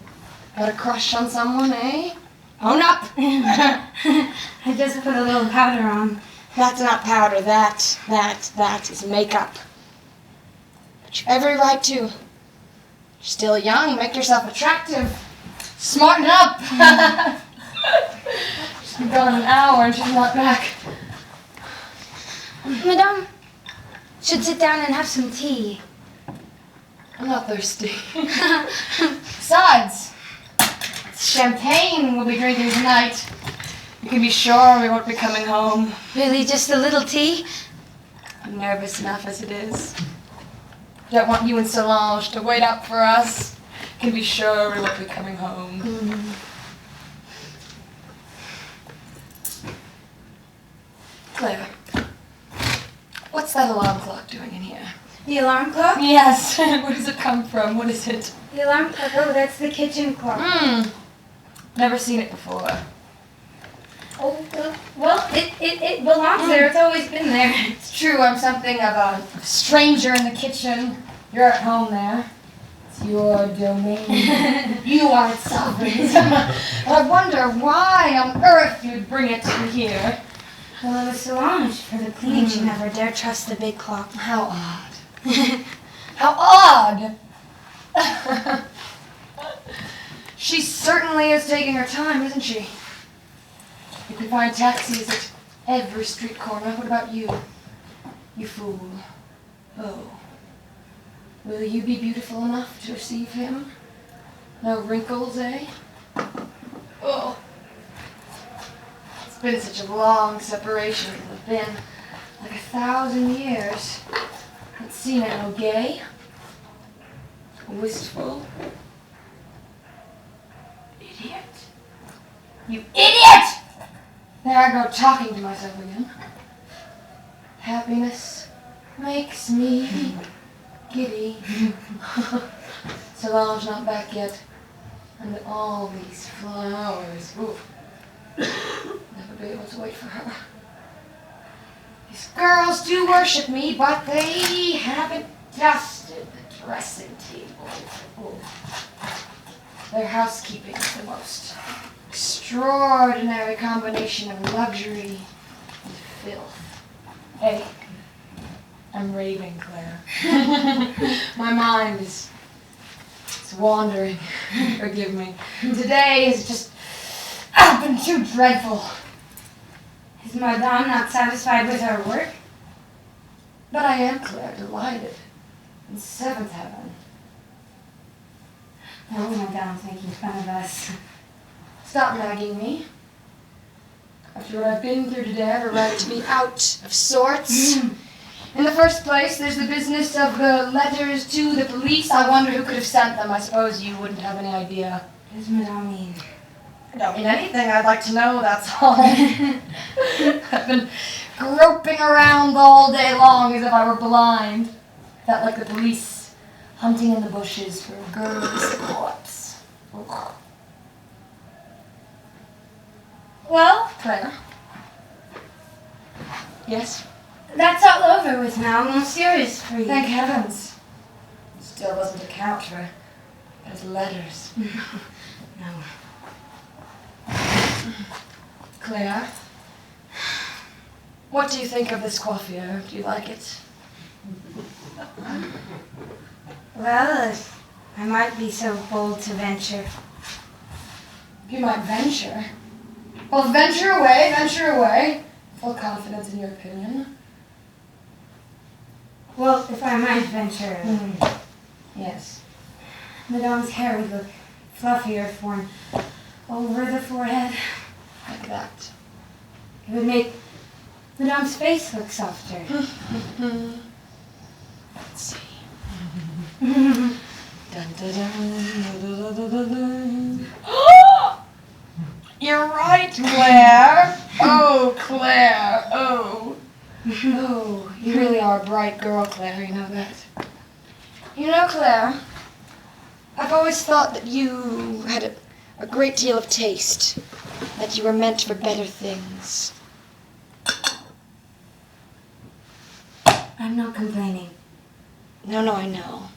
Got a crush on someone, eh? Own up! I just put a little powder on. That's not powder. That is makeup. But you've every right to. You're still young. Make yourself attractive. Smarten up! She's been gone an hour and she's not back. Madame should sit down and have some tea. I'm not thirsty. Besides, it's champagne we'll be drinking tonight. You can be sure we won't be coming home. Really, just a little tea? I'm nervous enough as it is. Don't want you and Solange to wait up for us. You can be sure we won't be coming home. Mm. Claire, what's that alarm clock doing in here? The alarm clock? Yes. Where does it come from? What is it? The alarm clock? Oh, that's the kitchen clock. Never seen it before. Oh, well, it belongs there. It's always been there. It's true, I'm something of a stranger in the kitchen. You're at home there. It's your domain. You are its sovereign. I wonder why on earth you'd bring it to here. Well, it was Solange. For the cleaning, she never dared trust the big clock. How odd. How odd! She certainly is taking her time, isn't she? You can find taxis at every street corner. What about you? You fool. Oh. Will you be beautiful enough to receive him? No wrinkles, eh? Oh. It's been such a long separation. It's been like 1,000 years. Haven't seen it no gay. Wistful. Idiot. You idiot! There I go talking to myself again. Happiness makes me giddy. Solange not back yet. And all these flowers. Ooh. Never be able to wait for her. These girls do worship me, but they haven't dusted the dressing table. Ooh. Their housekeeping is the most extraordinary combination of luxury and filth. Hey, I'm raving, Claire. My mind is wandering. Forgive me. Today has just been too dreadful. Is Madame not satisfied with her work? But I am, Claire, delighted. In seventh heaven. Oh, Madame's making fun of us. Stop nagging me. After what I've been through today, I have a right to be out of sorts. In the first place, there's the business of the letters to the police. I wonder who could have sent them. I suppose you wouldn't have any idea. What does Madame mean? I don't mean anything. I'd like to know, that's all. I've been groping around all day long as if I were blind. Felt like the police hunting in the bushes for a girl's corpse. Well, Claire? Yes? that's all over with now. Monsieur is free. Thank heavens. Still doesn't account for his letters. No. Claire? What do you think of this coiffure? Do you like it? Well, if I might be so bold to venture. You might venture. Well, venture away, venture away. Full confidence in your opinion. Well, if I might venture. Yes. Madame's hair would look fluffier form over the forehead. Like that. It would make Madame's face look softer. Let's see. Dun, dun, dun, dun, dun, dun, dun. You're right, Claire. Oh, Claire. Oh. Oh, you really are a bright girl, Claire. You know that. You know, Claire, I've always thought that you had a great deal of taste, that you were meant for better things. I'm not complaining. No, I know.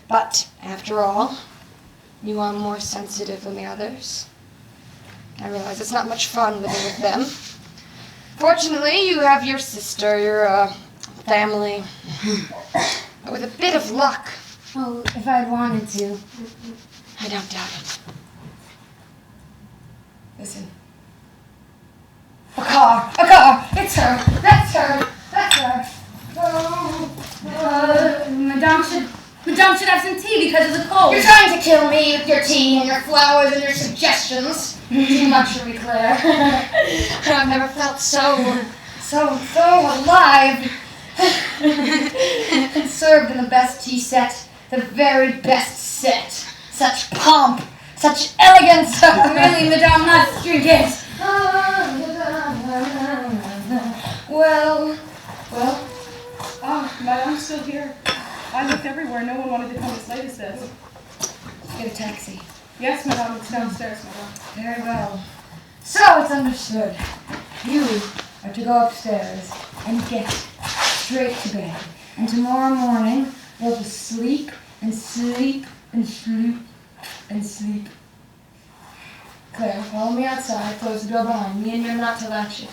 But, after all, you are more sensitive than the others. I realize it's not much fun living with them. Fortunately, you have your sister, your family. But with a bit of luck, Oh, if I'd wanted to. I don't doubt it. Listen. A car! It's her! That's her! Oh. Madame should have some tea because of the cold. You're trying to kill me with your tea and your flowers and your suggestions. Too much of me, Claire. I've never felt so alive. And served in the best tea set, the very best set. Such pomp, such elegance. Really, Madame must drink it. Well. Ah, Madame's still here. I looked everywhere. No one wanted to come as late as this. Get a taxi. Yes, Madame, it's downstairs, Madame. Very well. So it's understood. You are to go upstairs and get straight to bed. And tomorrow morning, we'll just sleep and sleep and sleep and sleep. Claire, follow me outside, close the door behind me, and you're not to latch it.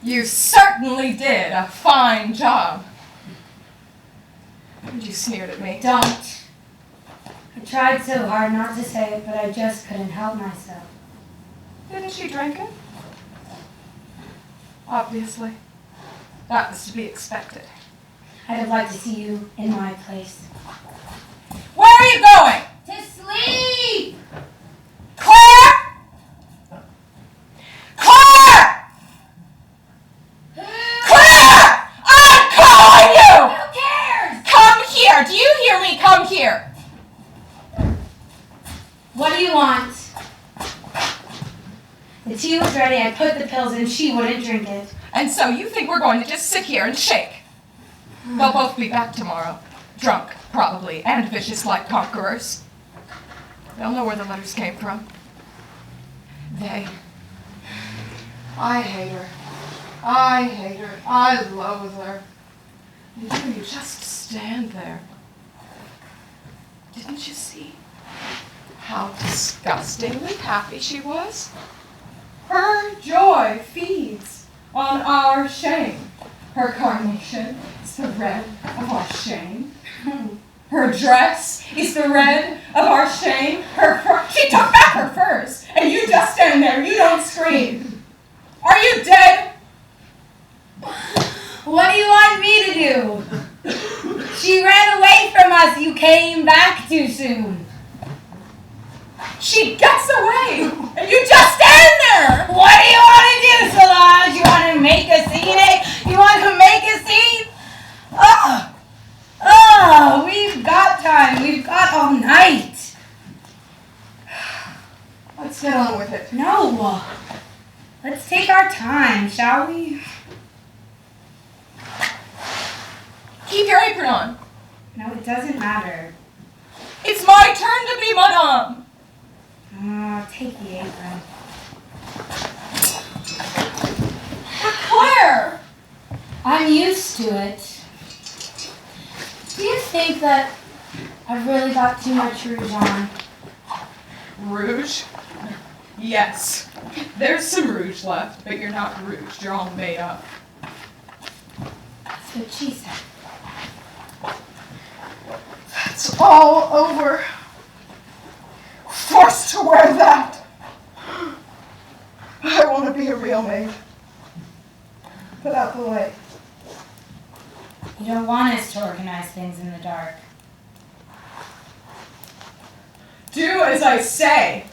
You certainly did a fine job. You sneered at me. Don't. I tried so hard not to say it, but I just couldn't help myself. Didn't she drink it? Obviously. That was to be expected. I'd have liked to see you in my place. Where are you going? To sleep! Claire! Claire! Claire! I'm calling you! Who cares? Come here! Do you hear me? Come here! What do you want? The tea was ready, I put the pills in, she wouldn't drink it. And so you think we're going to just sit here and shake? They'll both be back tomorrow. Drunk, probably, and vicious like conquerors. They'll know where the letters came from. I hate her. I hate her. I loathe her. And you just stand there. Didn't you see how disgustingly happy she was? Her joy feeds on our shame. Her carnation is the red of our shame. Her dress is the red of our shame. She took back her furs, and you just stand there. You don't scream. Are you dead? What do you want me to do? She ran away from us. You came back too soon. She gets away, and you just stand there. What do you want to do, Solange? You want to make a scene, eh? You want to make a scene? Oh, we've got time. We've got all night. Let's get on with it. No. Let's take our time, shall we? Keep your apron on. No, it doesn't matter. It's my turn to be Madame. Take the apron. But Claire! I'm used to it. Do you think that I've really got too much rouge on? Rouge? Yes. There's some rouge left, but you're not rouged. You're all made up. That's what she said. It's all over. Forced to wear that. I want to be a real maid. Put out the light. You don't want us to organize things in the dark. Do as I say.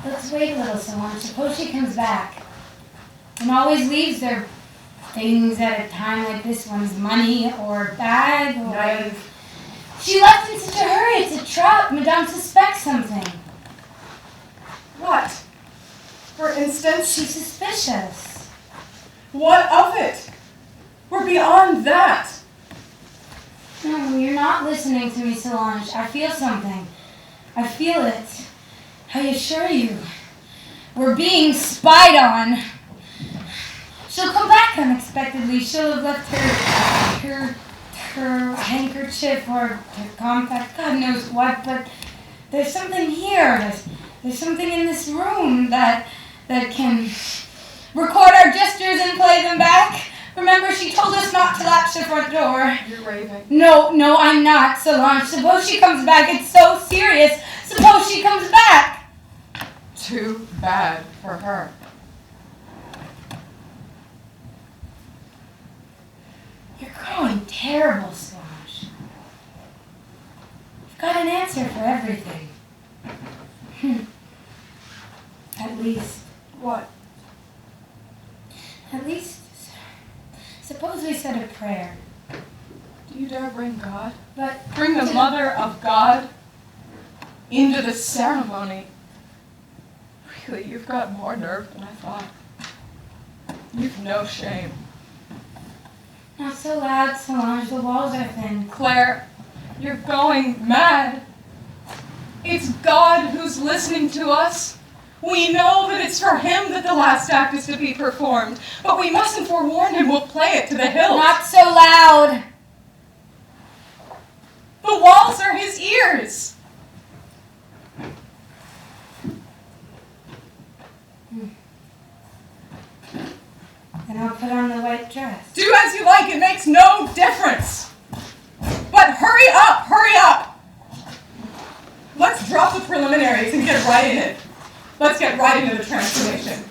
Let's wait a little, Solange. Suppose she comes back and always leaves their things at a time like this one's money or bag or... Naive. She left in such a hurry. It's a trap. Madame suspects something. What? For instance? She's suspicious. What of it? We're beyond that. No, you're not listening to me, Solange. I feel something. I feel it. I assure you. We're being spied on. She'll come back unexpectedly. She'll have left her handkerchief or her compact, God knows what, but there's something here. There's something in this room that can record our gestures and play them back. Remember, she told us not to latch the front door. You're raving. No, I'm not, Solange. Suppose she comes back. It's so serious. Suppose she comes back. Too bad for her. You're growing terrible, Solange. You've got an answer for everything. At least. What? At least, suppose we said a prayer. Do you dare bring God? But Bring the Mother of God into the ceremony? Really, you've got more nerve than I thought. You've no shame. not so loud, Solange. The walls are thin. Claire, you're going mad. It's God who's listening to us. We know that it's for him that the last act is to be performed, but we mustn't forewarn him. We'll play it to the hilt. Not so loud. The walls are his ears. Then I'll put on the white dress. Do as you like, it makes no difference. But hurry up, hurry up. Let's drop the preliminaries and get right in it. Let's get right into the transformation.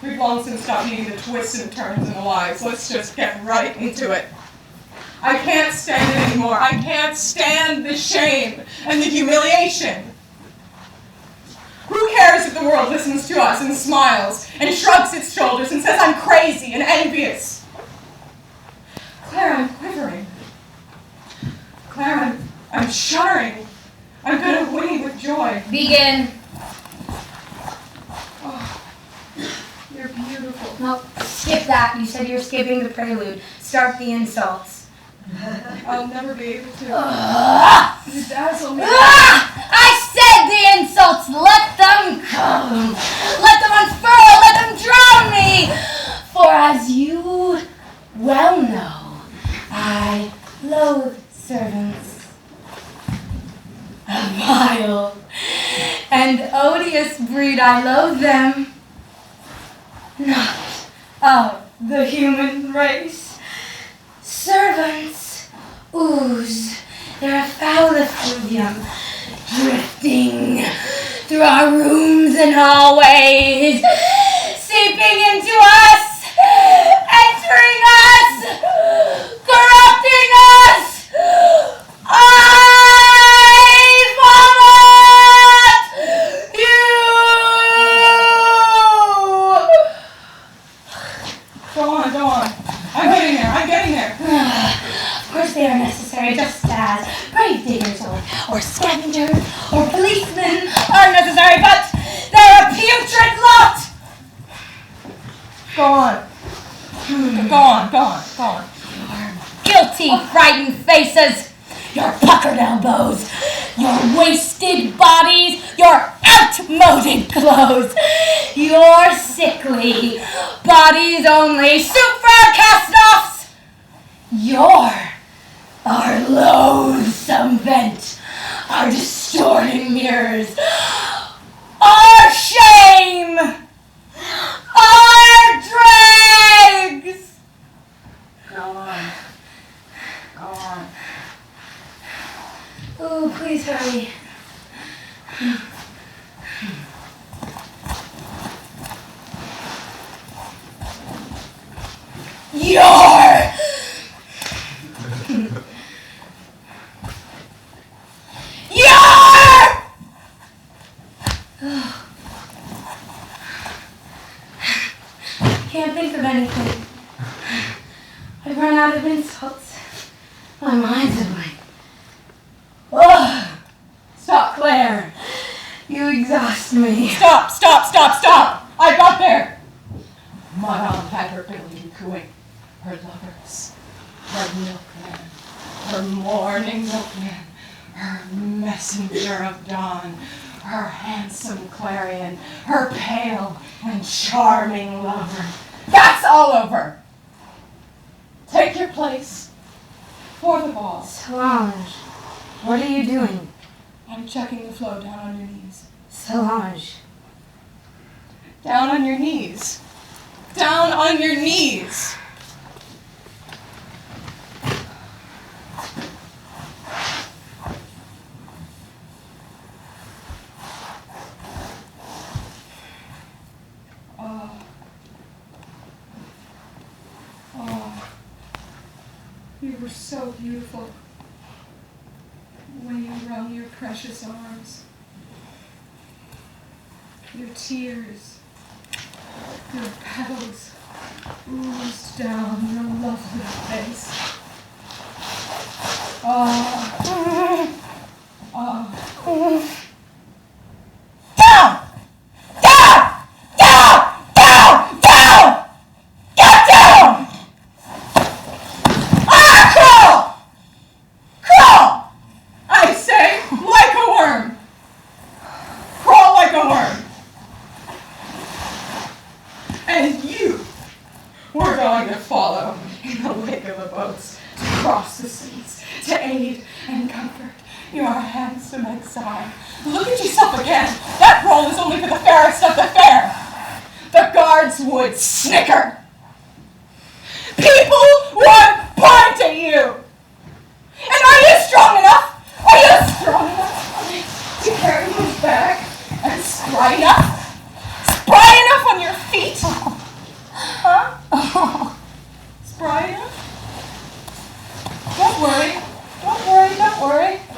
We've long since stopped needing the twists and turns in the lives. Let's just get right into it. I can't stand it anymore. I can't stand the shame and the humiliation. Who cares if the world listens to us and smiles and shrugs its shoulders and says I'm crazy and envious? Claire, I'm quivering. Claire, I'm shuddering. I'm going to whinny with joy. Begin. Oh, you're beautiful. No, skip that. You said you're skipping the prelude. Start the insults. I'll never be able to. Ah! You dazzle me. I said the insults. Let them vile and odious breed, I loathe them. Not of the human race. Servants ooze their foul effluvium, drifting through our rooms and hallways, seeping into us, entering us, corrupting us. I vomit you! Go on. I'm getting there. Of course they are necessary, just as grave diggers or scavengers or policemen are necessary, but they're a putrid lot! Go on. Your guilty, frightened faces, your puckered elbows, your wasted bodies, your outmoded clothes, your sickly bodies only, soup for our cast-offs. You're our loathsome vent, our distorting mirrors, our shame, our dregs. Go on. Oh, please hurry. Can't think of anything. I've run out of insults. My mind's a blank. Ugh. Stop, Claire. You exhaust me. Stop. I got there. Madame had her billion cooing. Her lovers. Her milkman. Her morning milkman. Her messenger of dawn. Her handsome clarion. Her pale and charming lover. That's all over. Take your place for the ball. Solange, what are you doing? I'm checking the flow down on your knees. Solange. Down on your knees. Down on your knees. You were so beautiful when you wrung your precious arms. Your tears, your petals oozed down your lovely face. And you were going to follow in the wake of the boats, to cross the seas, to aid and comfort your handsome exile. Look at yourself again. That role is only for the fairest of the fair. The guards would snicker. People would point at you. And are you strong enough? Are you strong enough to carry his bag and spry enough? Spry enough on your feet? Huh? Spry enough? Don't worry.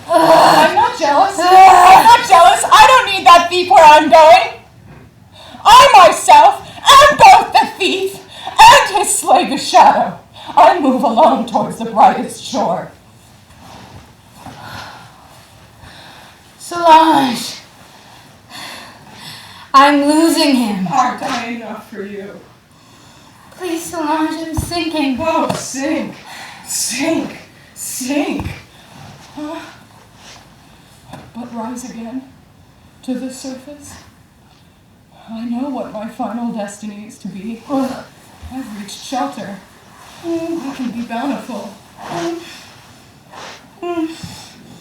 I'm not jealous. I don't need that thief where I'm going. I myself am both the thief and his slavish shadow. I move alone towards the brightest shore. Solange. I'm losing him. Aren't I enough for you? Please, Solange, I'm sinking. Oh, sink. Huh? But rise again to the surface. I know what my final destiny is to be. I've reached shelter. I can be bountiful.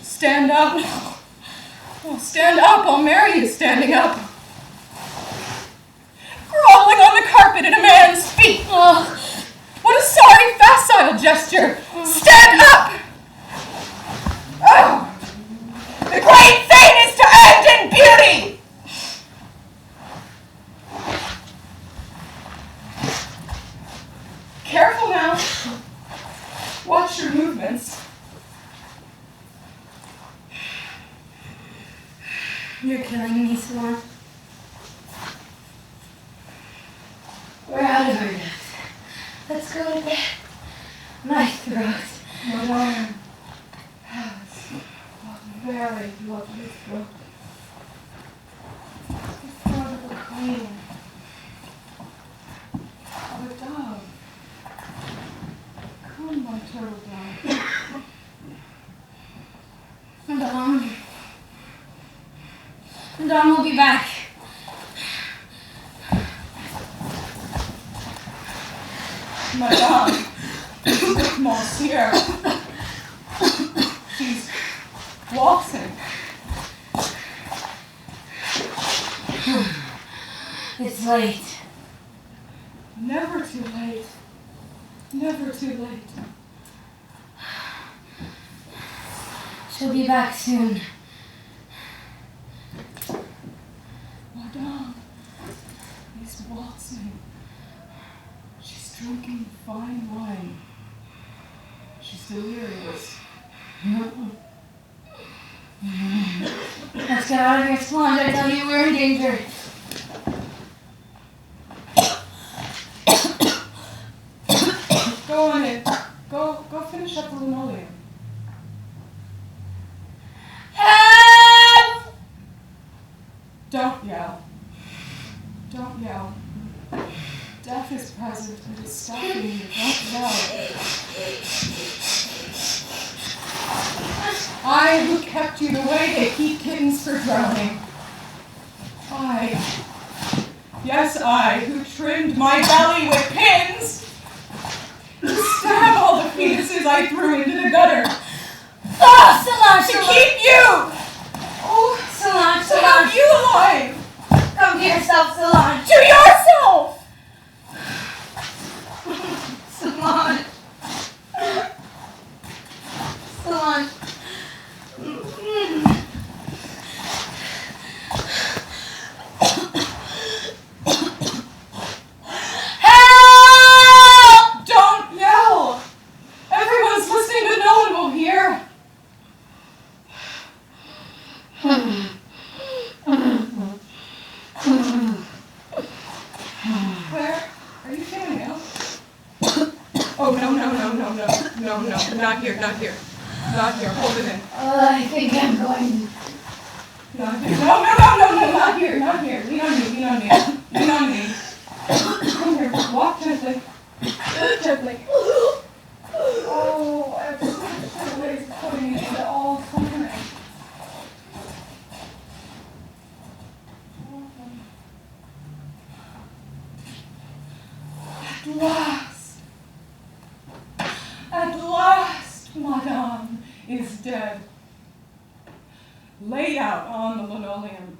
Stand up. Oh, stand up, I'll marry you standing up. Groveling on the carpet at a man's feet. Oh, what a sorry, facile gesture. Stand up! Oh, the great thing is to end in beauty! Careful now. Watch your movements. You're killing me, Swan. We're out of her depth. Let's go to bed. My throat. Madonna has a very lovely throat. The throat of a queen. Of a dove. Come, my turtle dove. Madame will be back. Madame is with Monsieur. She's waltzing. It's late. Never too late. Never too late. She'll be back soon. Madame is waltzing. She's drinking fine wine. She's delirious. Let's get out of here, Swan. I tell you, we're in danger. Go on in. Go finish up the linoleum. Help! Don't yell. Don't yell. Death is present and is stopping you. Don't yell. I who kept you the way they keep kittens for drowning. I. Yes, I, who trimmed my belly with pins. Stab all the fetuses I threw into the gutter. Oh, Solange! To keep you! Oh, Solange, To have Solange! you alive! Come to yourself, Solange! To yourself! Solange! Solange! Help! Don't yell! Everyone's listening, but no one will hear. Claire, are you feeling ill? Oh, no, not here. Not here, hold it in. I think I'm going. Not here. No, not here. Lean on me. Come here, walk gently. Gently. Oh, I've such ways of putting it into all summoning. At last, Madame is dead. Laid out on the linoleum.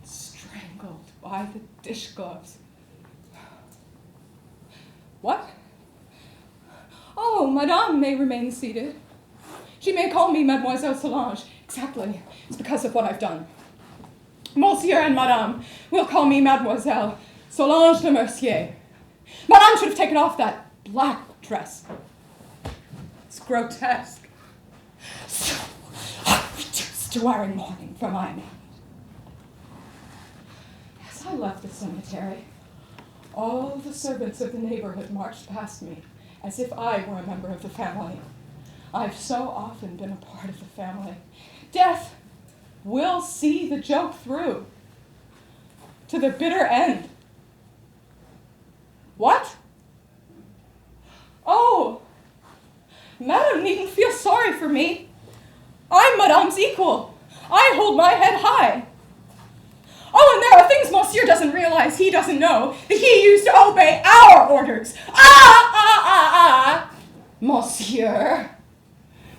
Strangled by the dish gloves. What? Oh, Madame may remain seated. She may call me Mademoiselle Solange. Exactly. It's because of what I've done. Monsieur and Madame will call me Mademoiselle Solange de Mercier. Madame should have taken off that black dress. It's grotesque. So I'm reduced to wearing mourning for my maid. As I left the cemetery, all the servants of the neighborhood marched past me as if I were a member of the family. I've so often been a part of the family. Death will see the joke through to the bitter end. What? Oh, Madame needn't feel sorry for me. I'm Madame's equal. I hold my head high. Oh, and there are things Monsieur doesn't realize, he doesn't know, that he used to obey our orders. Monsieur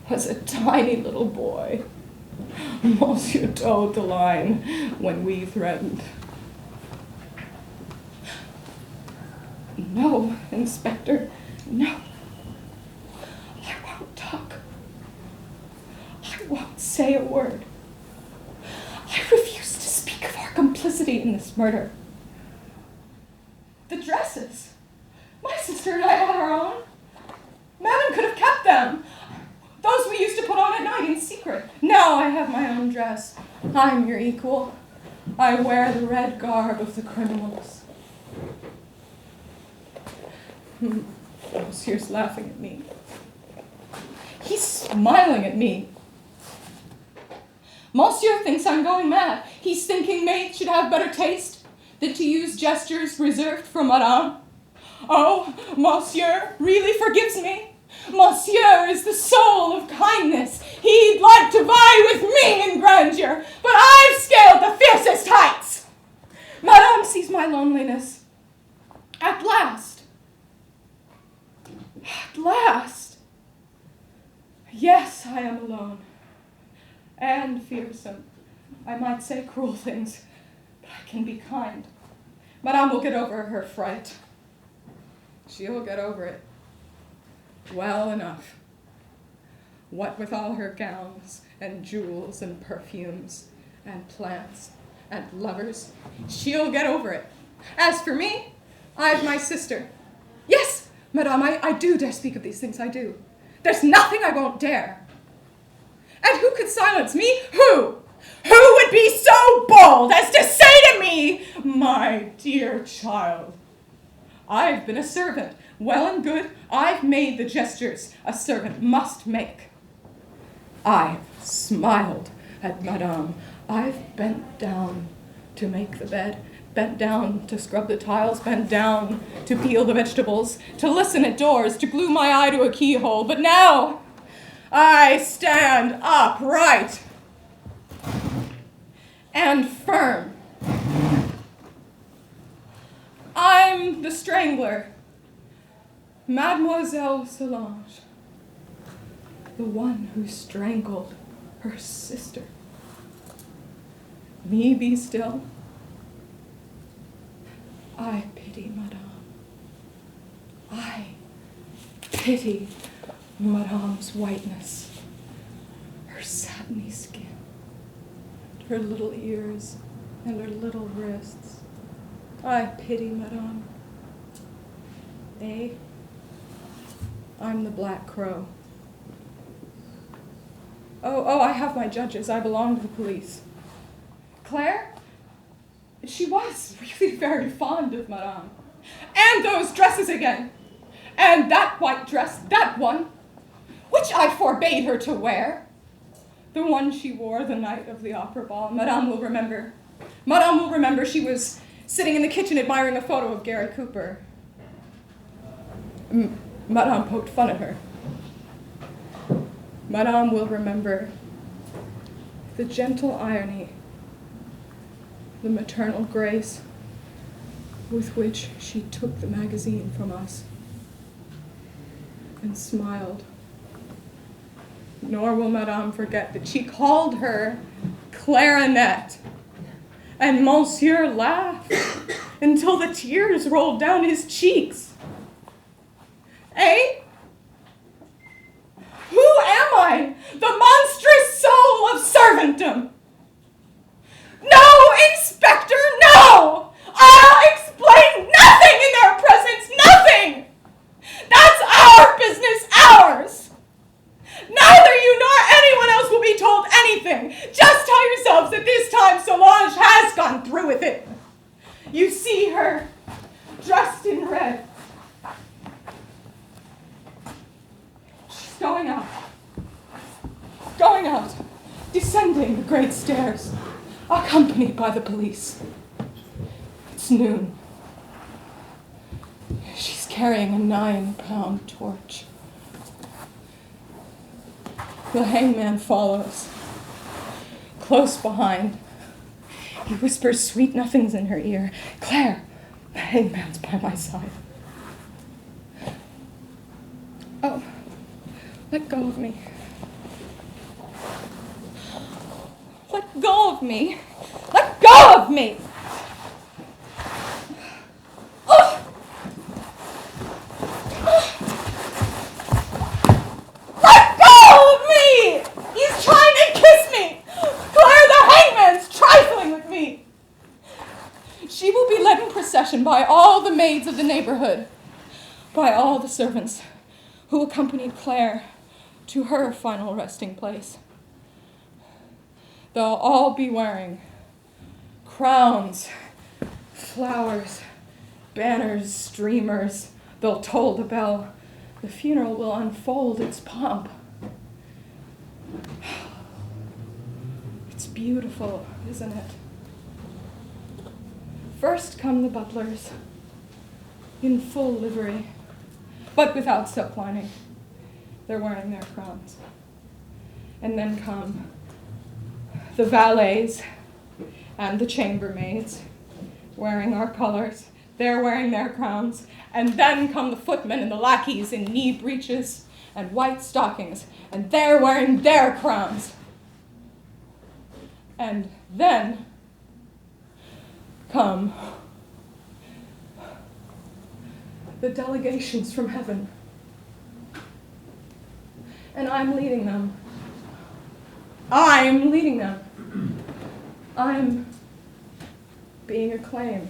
was a tiny little boy. Monsieur toed the line when we threatened. No, Inspector, no. I won't talk. I won't say a word. I refuse to speak of our complicity in this murder. The dresses. My sister and I had our own. Madame could have kept them. Those we used to put on at night in secret. Now I have my own dress. I'm your equal. I wear the red garb of the criminals. Monsieur's laughing at me. He's smiling at me. Monsieur thinks I'm going mad. He's thinking Maid should have better taste than to use gestures reserved for Madame. Oh, Monsieur really forgives me. Monsieur is the soul of kindness. He'd like to vie with me in grandeur, but I've scaled the fiercest heights. Madame sees my loneliness. At last. At last. Yes, I am alone. And fearsome. I might say cruel things, but I can be kind. Madame will get over her fright. She'll get over it. Well enough. What with all her gowns and jewels and perfumes and plants and lovers, she'll get over it. As for me, I've my sister. Yes, Madame, I do dare speak of these things, I do. There's nothing I won't dare. And who could silence me? Who? Who would be so bold as to say to me, my dear child, I've been a servant. Well and good, I've made the gestures a servant must make. I've smiled at Madame. I've bent down to make the bed, bent down to scrub the tiles, bent down to peel the vegetables, to listen at doors, to glue my eye to a keyhole. But now I stand upright and firm. I'm the Strangler. Mademoiselle Solange, the one who strangled her sister. Me be still? I pity Madame. I pity Madame's whiteness, her satiny skin, her little ears and her little wrists. I pity Madame. I'm the Black Crow. Oh, I have my judges. I belong to the police. Claire? She was really very fond of Madame. And those dresses again. And that white dress, that one, which I forbade her to wear. The one she wore the night of the opera ball. Madame will remember. Madame will remember she was sitting in the kitchen admiring a photo of Gary Cooper. Madame poked fun at her. Madame will remember the gentle irony, the maternal grace with which she took the magazine from us and smiled. Nor will Madame forget that she called her Clarinet, and Monsieur laughed until the tears rolled down his cheeks. Eh? Who am I? The monstrous soul of servantdom. No, Inspector, no! I'll explain nothing in their presence, nothing! That's our business, ours! Neither you nor anyone else will be told anything. Just tell yourselves that this time Solange has gone through with it. You see her dressed in red. She's going out, descending the great stairs, accompanied by the police. It's noon. She's carrying a 9-pound torch. The hangman follows, close behind. He whispers sweet nothings in her ear. Claire, the hangman's by my side. Oh, let go of me. go of me. Let go of me. Let go of me! He's trying to kiss me! Claire, the hangman's trifling with me! She will be led in procession by all the maids of the neighborhood, by all the servants who accompanied Claire to her final resting place. They'll all be wearing crowns, flowers, banners, streamers. They'll toll the bell. The funeral will unfold its pomp. It's beautiful, isn't it? First come the butlers, in full livery, but without silk lining. They're wearing their crowns. And then come the valets and the chambermaids, wearing our colors. They're wearing their crowns. And then come the footmen and the lackeys in knee breeches and white stockings, and they're wearing their crowns. And then come the delegations from heaven. And I'm leading them. I'm leading them. I'm being acclaimed.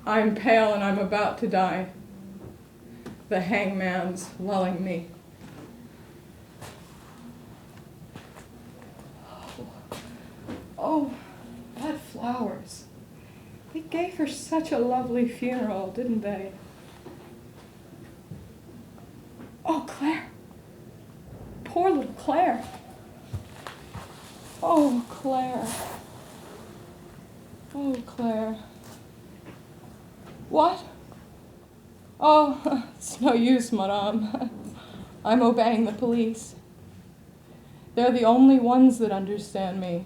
I'm pale and I'm about to die. The hangman's lulling me. Oh, that flowers. They gave her such a lovely funeral, didn't they? Oh, Claire. Poor little Claire. Oh, Claire. Oh, Claire. What? Oh, it's no use, madame. I'm obeying the police. They're the only ones that understand me.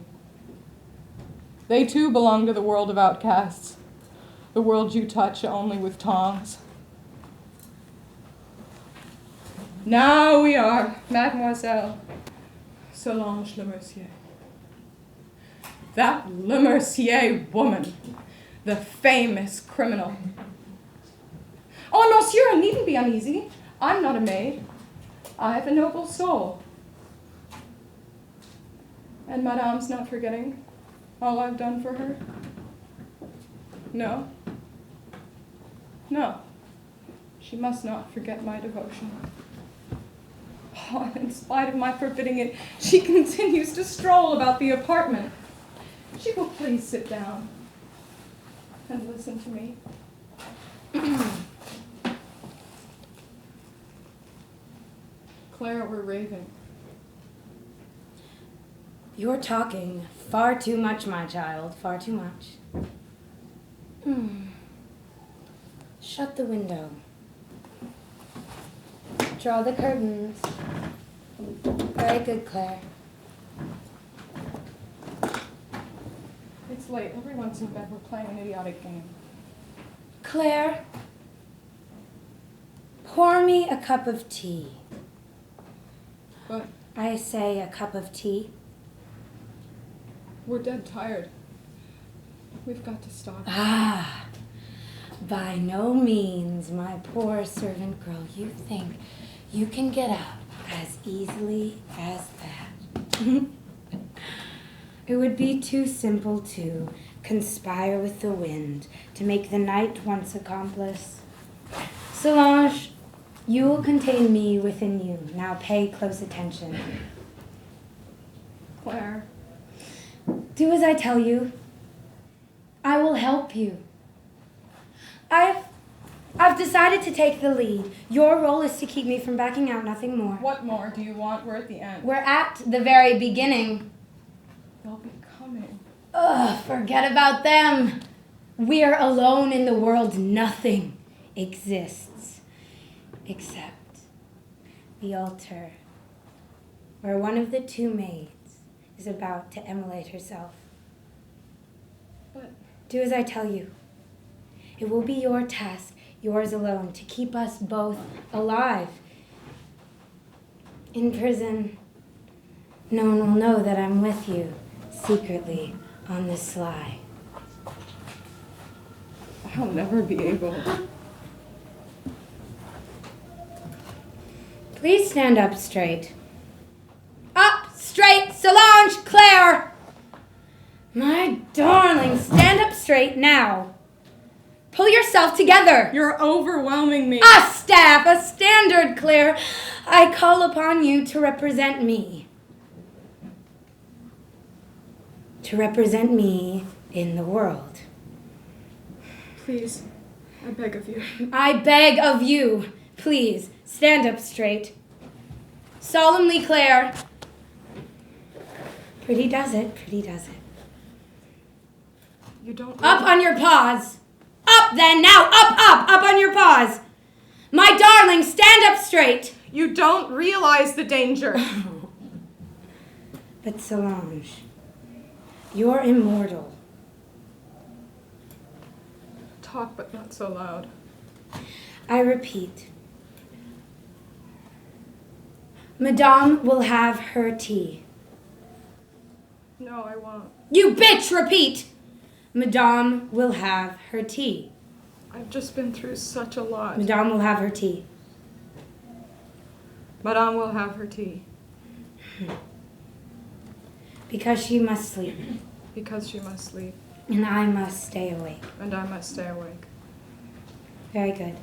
They too belong to the world of outcasts, the world you touch only with tongs. Now we are Mademoiselle Solange Le Mercier. That Le Mercier woman, the famous criminal. Oh, Monsieur, you needn't be uneasy. I'm not a maid. I have a noble soul. And Madame's not forgetting all I've done for her? No. No. She must not forget my devotion. Oh, in spite of my forbidding it, she continues to stroll about the apartment. She will please sit down and listen to me. Claire, we're raving. You're talking far too much, my child, far too much. Shut the window. Draw the curtains. Very good, Claire. It's late. Everyone's in bed. We're playing an idiotic game. Claire, pour me a cup of tea. But I say a cup of tea. we're dead tired. We've got to stop. Ah, by no means, my poor servant girl. You think you can get up as easily as that? It would be too simple to conspire with the wind to make the night once accomplice. Solange, you will contain me within you. Now pay close attention. Claire. Do as I tell you. I will help you. I've decided to take the lead. Your role is to keep me from backing out, nothing more. What more do you want? We're at the end. We're at the very beginning. They'll be coming. Ugh, forget about them. We're alone in the world. Nothing exists except the altar where one of the two maids is about to immolate herself. But do as I tell you. It will be your task, yours alone, to keep us both alive. In prison, no one will know that I'm with you, secretly, on the sly. I'll never be able. Please stand up straight. Up straight, Solange, Claire! My darling, stand up straight now. Pull yourself together. You're overwhelming me. A staff, a standard, Claire. I call upon you to represent me. To represent me in the world. Please, I beg of you. I beg of you, please, stand up straight. Solemnly, Claire. Pretty does it, pretty does it. You don't... Up on your paws. Up then, now, up on your paws. My darling, stand up straight. You don't realize the danger. But Solange, you're immortal. Talk, but not so loud. I repeat, Madame will have her tea. No, I won't. You bitch, repeat! Madame will have her tea. I've just been through such a lot. Madame will have her tea. Madame will have her tea. Because she must sleep. Because she must sleep. And I must stay awake. And I must stay awake. Very good.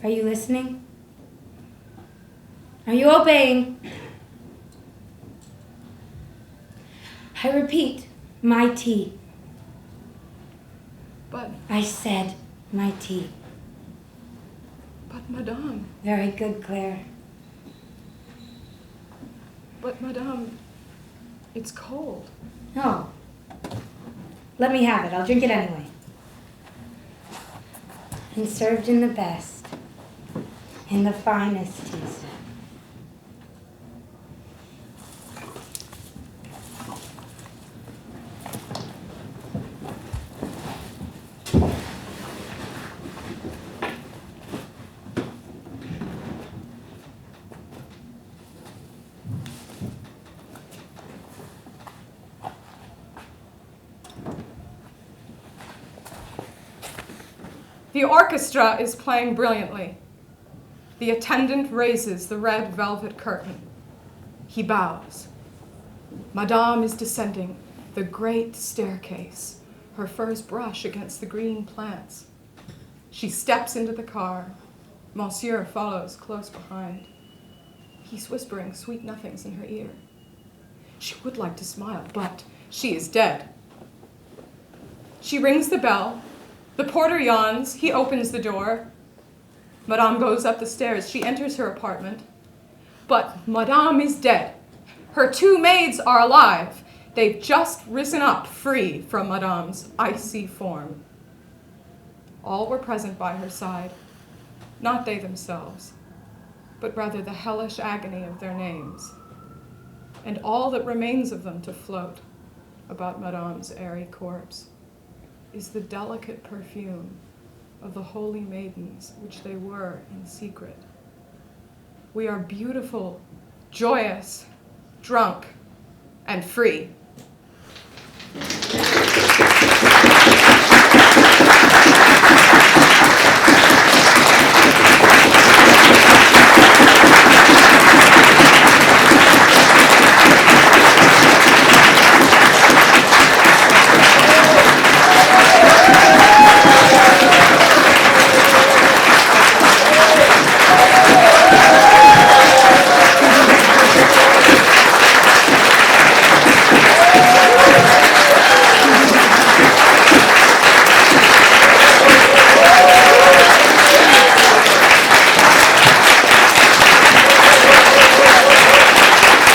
Are you listening? Are you obeying? I repeat, my tea. But... I said my tea. But, Madame... Very good, Claire. But, Madame, it's cold. Oh. Let me have it. I'll drink it anyway. And served in the best, in the finest tea set. The orchestra is playing brilliantly. The attendant raises the red velvet curtain. He bows. Madame is descending the great staircase, her first brush against the green plants. She steps into the car. Monsieur follows close behind. He's whispering sweet nothings in her ear. She would like to smile, but she is dead. She rings the bell. The porter yawns. He opens the door. Madame goes up the stairs. She enters her apartment. But Madame is dead. Her two maids are alive. They've just risen up, free from Madame's icy form. All were present by her side, not they themselves, but rather the hellish agony of their names, and all that remains of them to float about Madame's airy corpse is the delicate perfume of the holy maidens which they were in secret. We are beautiful, joyous, drunk, and free.